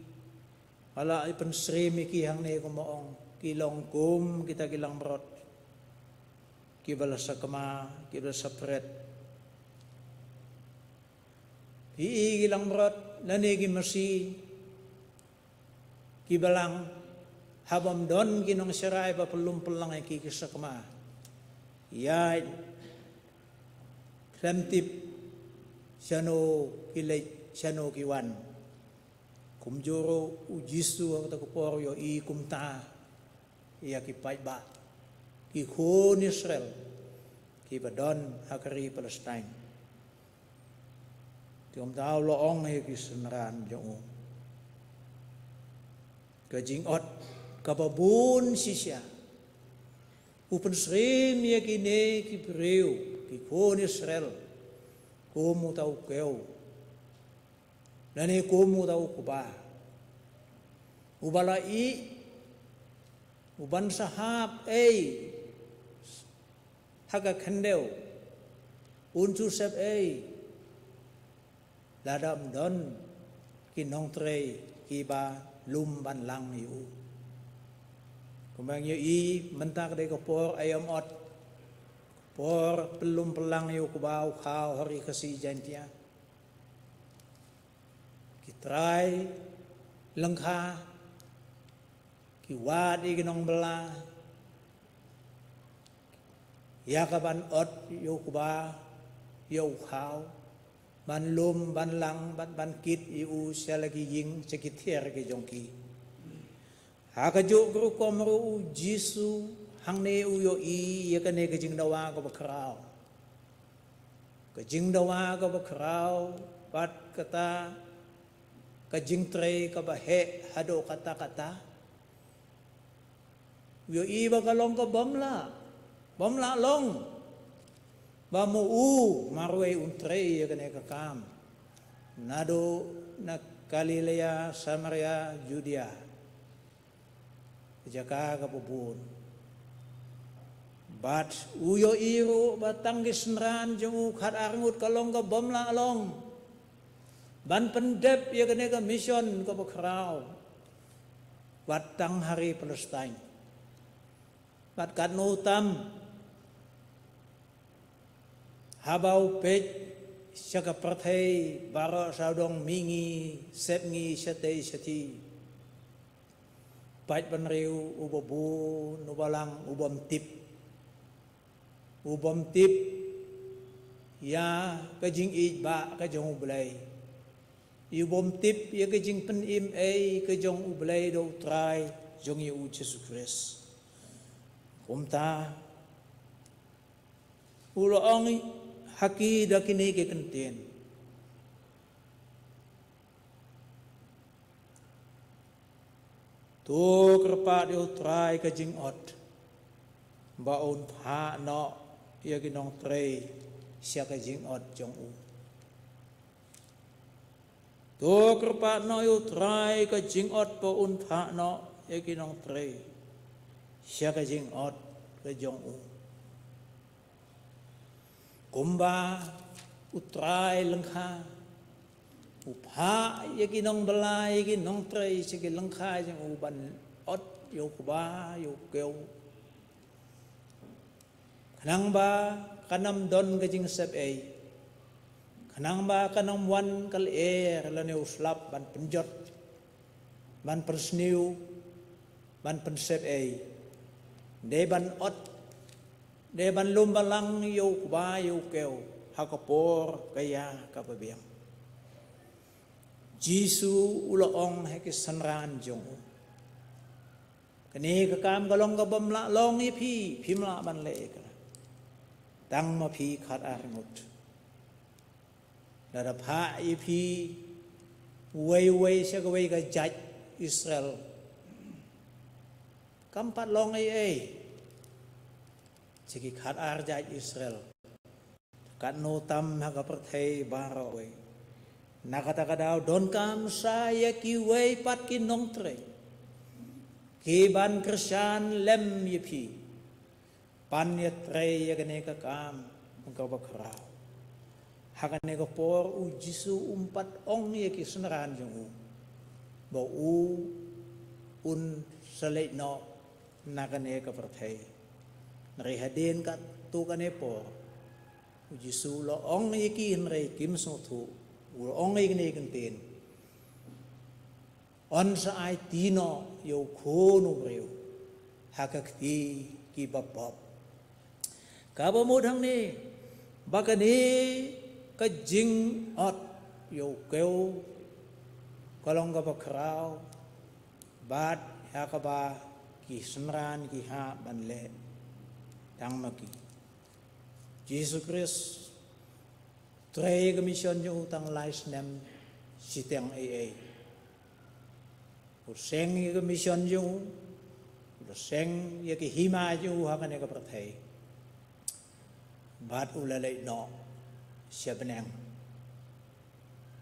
ala ipen srem yaki hang ne ko moong kilong kum kita kilang brot kibala sa kama kibala sa pret Pi gilang berat nanegi masi ki balang habam don ginong serai pa pelum pelang ki kisakma. Ya Klamtip siano kilay siano kiwan. Kumjuro ujisu ang takupor yo I kumta iya kipay ba ki khon Israel ki badon hakari Palestine. Tiom tao loong hay kisenran jong kajing ot kababun sisya upen srim ya kine ki breu ki khon Israel kumu tau keu nani kumu tau kuba ubala I uban sahab haga khandeu unsu sep ladam don ki nong trei ki ba lum ban lang yu kumbang yu I mentak de ko por ayam ot por pelum pelang yu ko bau khau hari kasi jantia ki trai lengkha ki wad I ginong bela ya ka ban ot yu ko ba yu khau ban lum ban lang ban kit iu sia lagi ying sekitier ke jongki haka jo gru komru jisu hang ne u yo I ya kane ke jing dawa ko bakrao ke jing dawa ko bakrao pat kata ke jing tre ka ba he hado kata yo I ba kalong ko bomla long Bamu marwe untre ya kene kakam nado na Galilea Samaria Judea jaka kapubun bat uyo iru batang gisnran jung khat arngut kalong ka bomla along ban pendep ya kene ka mission ka bakrau batang hari Palestine bat kanu tam habau pej saka prathai baro saudong mingi sepngi satei sati paj banriu ubobu nubalang ubom tip ya kajing ba kajong ublay ubom tip ya kajing penim kajong ublay do try jong yu Jesus Christ kumta uloong haki da kini ke kenten tu kerpa dia try ke jing ot baun pha no ya ginong tray sia ke jing ot jong u tu kerpa no yu try ke jing ot baun pha no ya ginong tray sia ke jing ot ke jong u kumba utrai lengkha upha yaki nong belai yaki nong trai sigi lengkha jeng uban ot yo kuba yo keu kanang ba kanam don kajing sep kanang ba kanam wan kal lane uslap ban penjot ban persniu ban pensep de ban ot de ban lumbalang yo kuba yo keu hakapor kaya kapabiam Jisu uloong hekisanran jong kani kakam kalong kabamla long ipi pimla ban le ka tang ma phi khat arngut dada pha ipi wei se ka wei ka jaj Israel kampat long Sigi khat arjaj Israel kat no tam ha ka prathai baro we nakata kadao don kam saya ki we pat ki nong tre ki ban Krisyan lem yipi pan ye tre ye kane ka kam ka bakrao ha kane ka por u Jisu umpat ong ye ki senaran jong u bo u un salai no nakane ka prathai Narihadin kat tu kane po Jisu lo ong iki nrei kim so thu ong igni gantin on sa ai tino yo khonu breu hakakti ki babab kabamud hang ni bakani ka jing ot yo keu kalong ka bakrao bat hakaba ki senran ki ha banle tang maki Jesus Christ tray commission yo tang lais nem siteng AA useng ye commission yo useng ye ki hima yo ha kane ka prathai bat ulalai no siabeneng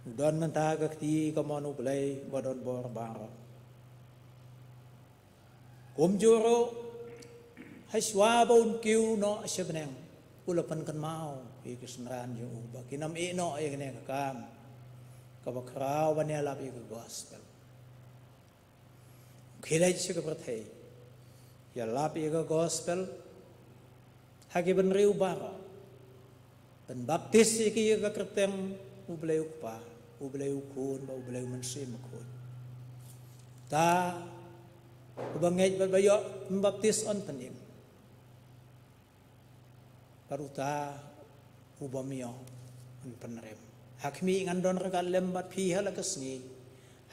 udon menta ka ti ka monu blai wadon bor baro kumjuro haswa bon kiu no siabeneng ulapan kan mau ikisnran yo ba kinam ino ay kane ka kam ka bakraw banela bi gospel khilai chi ka prathai ya lap ye ka gospel hagi ban riu bara dan baptis ki ka kerteng ubleu pa ubleu kun ba ubleu mensim kun ta ubangej bayo baptis on tanim paruta ubamio un penrem hakmi ngandon regal lembat pi hala kesni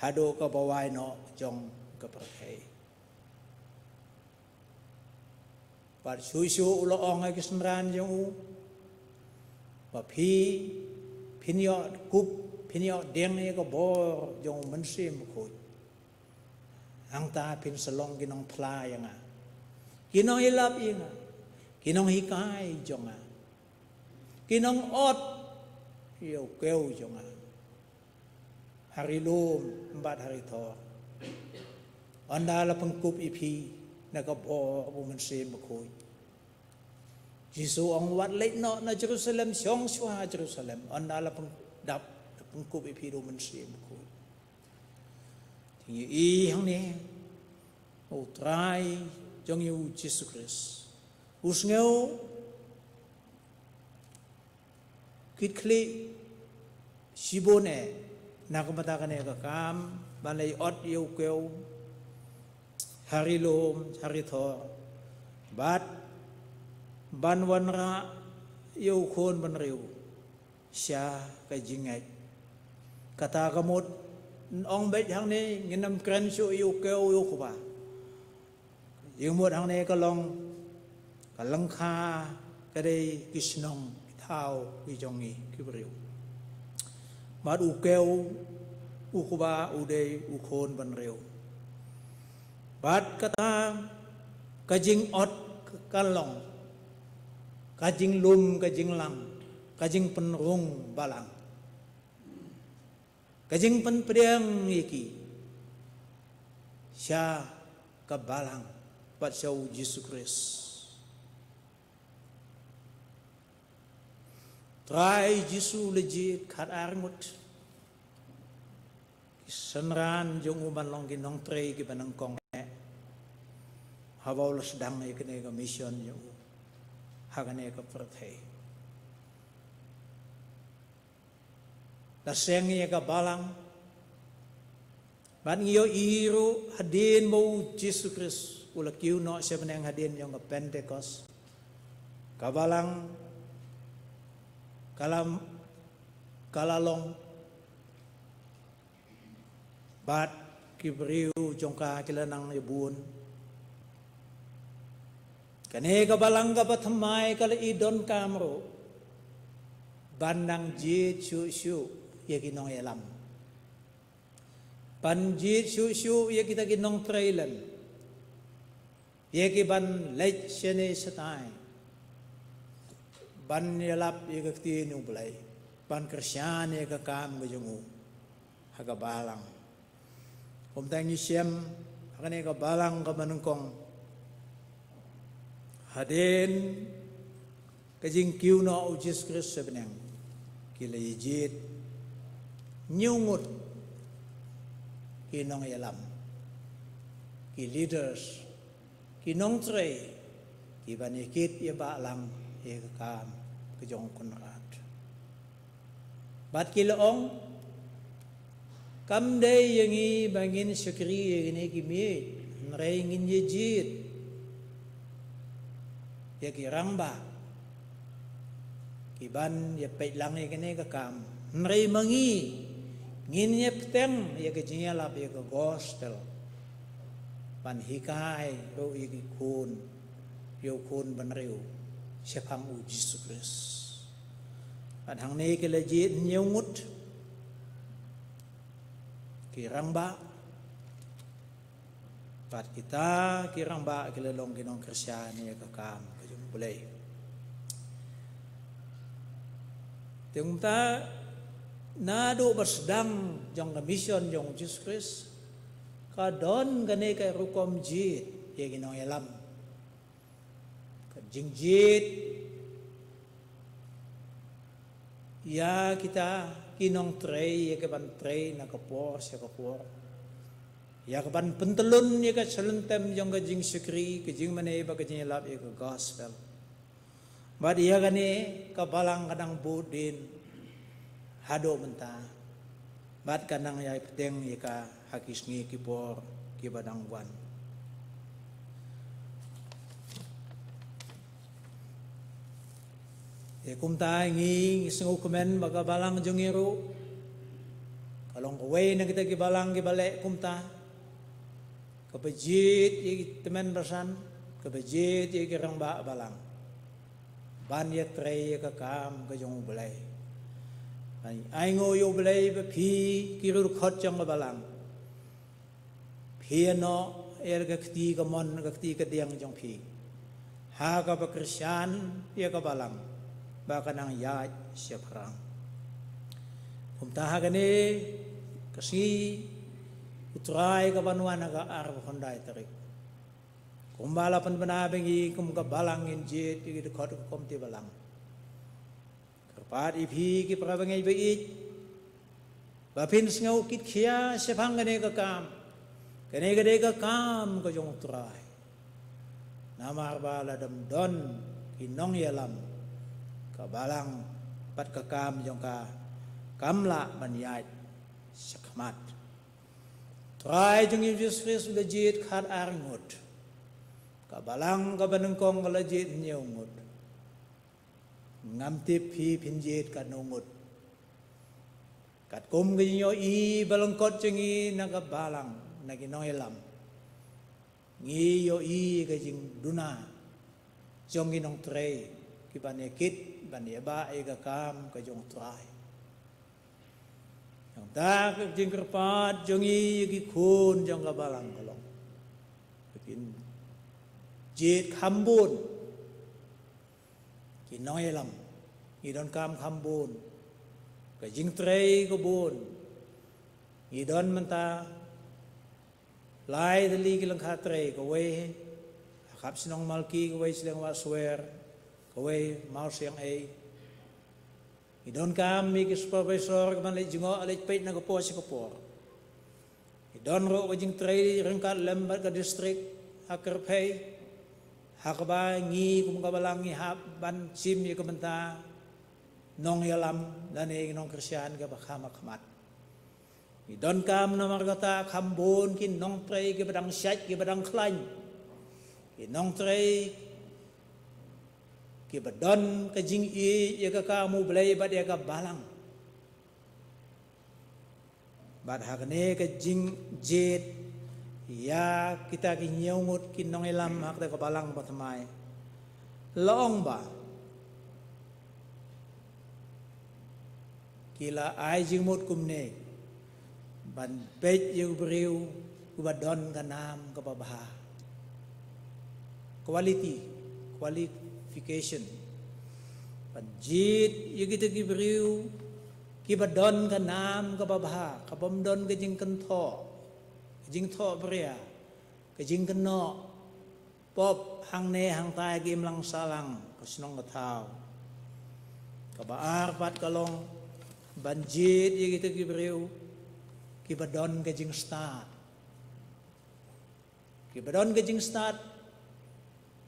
hado ka bawai no jong ka perhei par suisu ulo ong ay kisnran jong pa pi pinyo kup pinyo deng ni ka bor jong mensim ko ang ta pin salong ginong pla yang ginong ilap inga kinong hikai jonga kinong ot yo keu jonga hari lum empat hari thor andala pengkup ipi nagabo bu mensim ko Jisu ang wat late no na Jerusalem siong swa Jerusalem andala pengdap pengkup ipi do mensim ko tingi i hang ni o try jong yu Jesus Christ usngeu kitkli sibone nakamata kane ka kam banai ot yu keu hari lom hari thor bat banwanra yu khon ban riu sya ka jingai kata kamot ong bet hang ni nginam kren su yu keu yu kuba yung mot hang ni kalong kalang kha kadai kisnong thao ki jongi ki briu mad u keu u kuba u dei u khon ban riu bat kata kajing ot kalong kajing lum kajing lang kajing penrung balang kajing penpriang iki sya ka balang bat syau Jesus Christ try Jisu legit khat armut senran jong uban long ginong trei ki banang kong hawaul sedang ikene ka mission yo hagane ka prathai daseng ye ka balang ban ngiyo iru hadin mo Jesus Christ ula kiu no sebeneng hadin yung ka Pentecost ka balang kalalong bat kibriu jongka kilanang ibun kane ka balang ka pathamai kala idon kamro bandang ji chu chu ye kinong elam pan ji chu chu ye kita kinong trailen ye ki ban leit sene satai ban yalap ye ka tinu blai ban Krisyan ye ka kam ga jungu haga balang tang yisem hakane ka balang ka manungkong haden kajing kiu no Jesus Christ sebenang kila yijit nyungut kinong yalam ki leaders kinong tre ki banikit ye balang ye kam kejong kunrat bat kilaong Kam day yang i bangin syukri yang i kimit, nrengin yejit, ya kirang ba, kiban ya peit lang ya kene kakam, nrei mangi, ngin ya peteng ya kejialap ya ke gospel, pan hikai ro ya kun, yo kun banreu, siapam uji Yesus. Pan hang ne ke lejit nyungut. Kirang ba pat kita kirang ba kilalong ginong Kristiyan ya kakam kajung boleh tung ta nado bersedang jong mission jong Jesus Christ kadon gane kay rukom jit ya ginong yalam kajing jit ya kita kinong tray ya kaban tray na kapor siya kapor ya kaban pentelun ya ka selentem yang ka jing syukri ka jing mane ba ka jing lap ya ka gospel bad ya gani kabalang kadang budin hado menta bad kanang ya peteng ya ka hakis ngi kipor ki badang wan kumta ngi sengu komen baga balang jongiru kalong kaway na kita gibalang gibalik kumta kapajit i temen bersan kapajit i girang ba balang ban ya trey ka kam ka jong balay ai ngo yo balay ba phi kirur khot jong balang phi no er ka kti ka mon ka kti ka diang jong phi ha ka ba Kristiyan ya ka balang baka nang yat siya parang. Kumtaha gani kasi utray ka banwa nag-aarap konday tarik. Kumbala pan banabing i kumkabalang injit i dekot kumti balang. Karpat iphi ki parabangay bait. Bapin nga ukit kiya siya pang gani ka kam. Gani ka kam ka jong utray. Namar bala damdon kinong yalam. Kabalang pat kakam jong ka kamla banyat sakmat try jong Jesus Christ legit khat arngut kabalang kabanengkong legit nyungut ngamtip hi pinjit kanungut kat kum ginyo i balangkot jengi nagabalang naginoilam ngi yo i gajing duna jong ginong tray kibanekit bani ba ay kakam kajong try yang tak jing kerpat jongi gikun jong kabalang kalong bikin jit khambun kinoilam idon kam khambun kajing tray kubun idon menta lai dali kilang khatray kawe akap sinong malki kawe silang waswer Kawai mau siang ay idon kami ke supervisor kaman lay jingo alay pait na kapor si kapor idon ro wajing tray rengkat lembat ka district hakar pay hakaba ngi kumkabalang ngi hap ban sim ya kamenta nong yalam dan nong Kristiyan ka bakama kamat idon kam na margata kambon kin nong tray ke badang syait ke badang klan nong tray kibadon ka jing i ya ka kamu belai bad ya ka balang bad hakne ka jing jet ya kita ki nyungut kinong ilam hak ka balang patamay loong ba kila ai jing mut kumne ban pet yu briu kubadon ka nam ka babaha qualification panjit yugita gibriu kibadon ka nam ka babaha kabamdon ka jing kanto jing tho bria ka jing kano pop hang ne hang tai gim lang salang kasnong katao kabaar pat kalong banjit yugita gibriu kibadon ka jing start kibadon ka jing start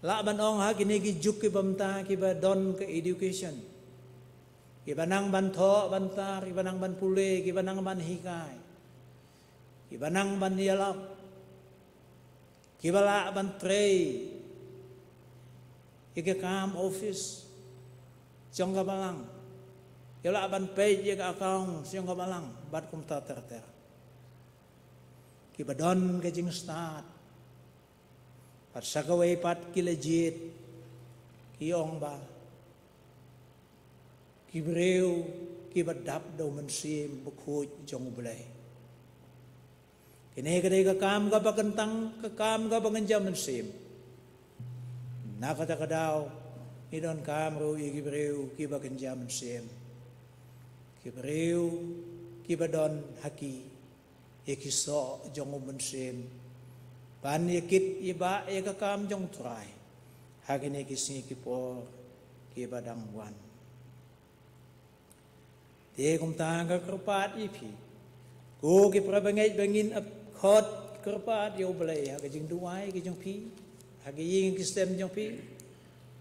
la banong ha kini gijuk ki bamta ki badon ke education ki banang ban tho ban tar ki banang ban pule ki banang ban hikai Kibanang ban nialam. Kibala ban tray. Ika kam office. Siang kabalang. Kibala ban page ika account. Siang kabalang. Bat kumta ter. Kibadon kajing start. Pat sakaway pat kilajit. Kiyong ba. Kibreu. Kibadap daw mansim. Bukhuj jong ubelay. Kini kadai kakam ka pakentang kakam ka panganjam mansim. Nakata kadaw idon kamru igibreu kiba kanjam mansim. Kibreu kibadon haki ikiso jong mansim. Pan yakit iba kakam jong try. Hakini kisni kipor kibadang wan. Dia kumtang ka kerpat ipi. Ko ki prabangay bangin khot kerpat yo belai ha kajing duai kajing pi ha kajing kistem jong pi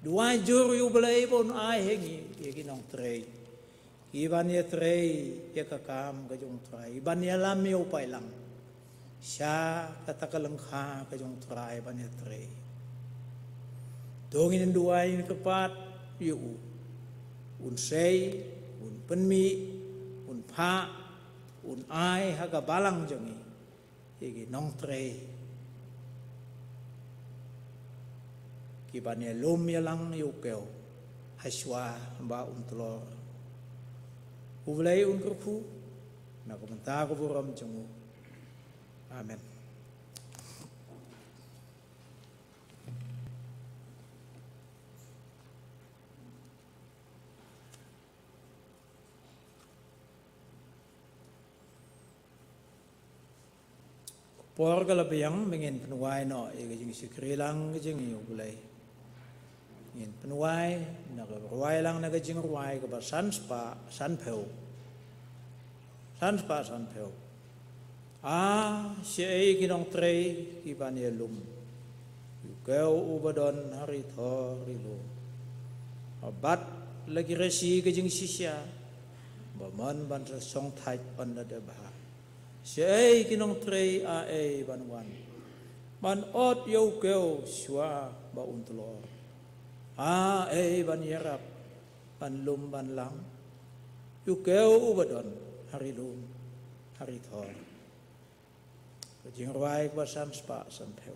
duai jur yo belai pun ai hengi ye ki nong trei iban ye trei ye kakam kajong trei iban ye lam yo pai lang sya kata kalengkha kajong trei ban ye trei dongin duai kerpat yo un sei un penmi un pha un ai ha ka balang jongi igi nong trei kibane lom yalang yukeo haswa ba untlor ulai unkurfu na komenta ko buram jongu amen. Por kalabiyang mingin penuai no igajing sikrilang gajing iulay. Ngin penuai nagaruai lang nagajing ruai kaba sanspa sanpeu. Sanspa sanpeu. Siya kinong trei kiban yelum. Yukeu ubadon hari thor rilu. Abat lagi resi gajing sisya. Baman ban song thai panda debah. Siya kinong trei banwan. Man ot yo keo swa ba untulor. Ban yerap. Ban lum ban lang. Yo keo ubadon hari lum hari thor. Kajing ruai kwa samspa sampeu.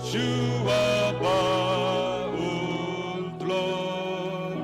Shua ba untlor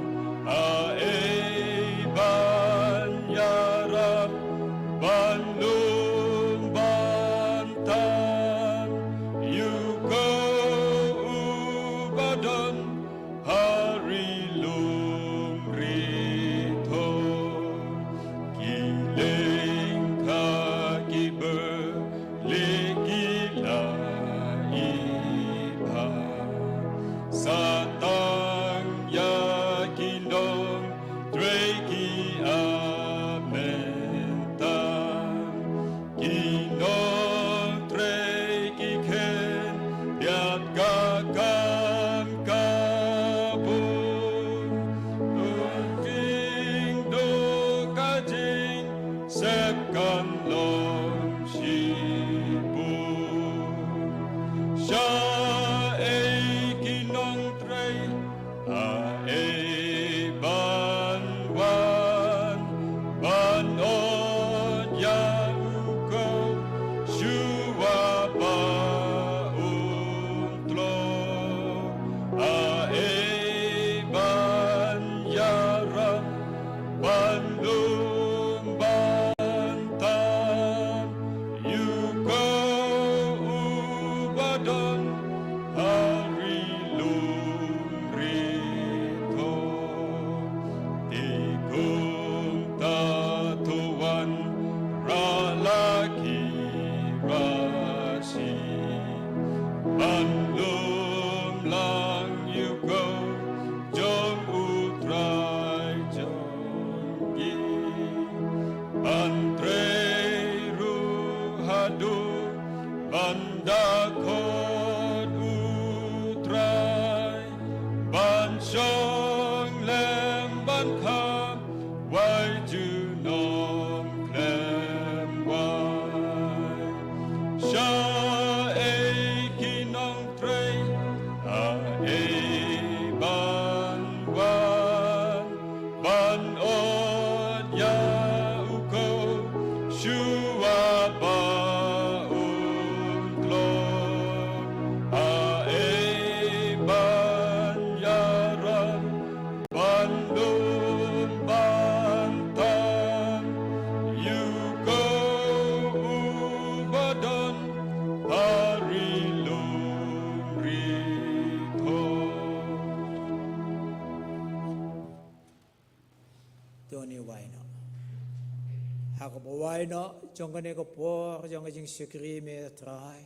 wai no ha ko wai no jong kane ko por jong jing sikri me trai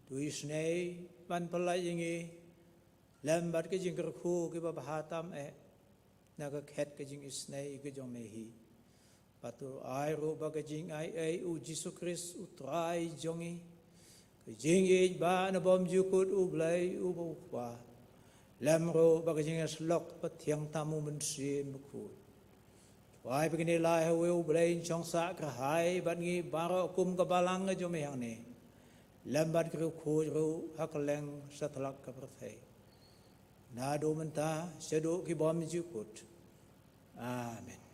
tu isnei ban palai ingi lambat ke jing kerku ke ba hatam na ka khet ke jing isnei ke jong me hi patu ai ro ba ke jing ai u Jesus Christ u trai jongi ke jing e ba na bom ju kut u blai u bo kwa lam ro ba ke jing slok pa thiang tamu men sin ku wai begini lai hawe u blai chong sa ka hai ban ngi baro kum ka balang ke jong me yang ne lambat ke ku ro hakleng satlak ka prthei na do menta sedo ki bom ju kut amen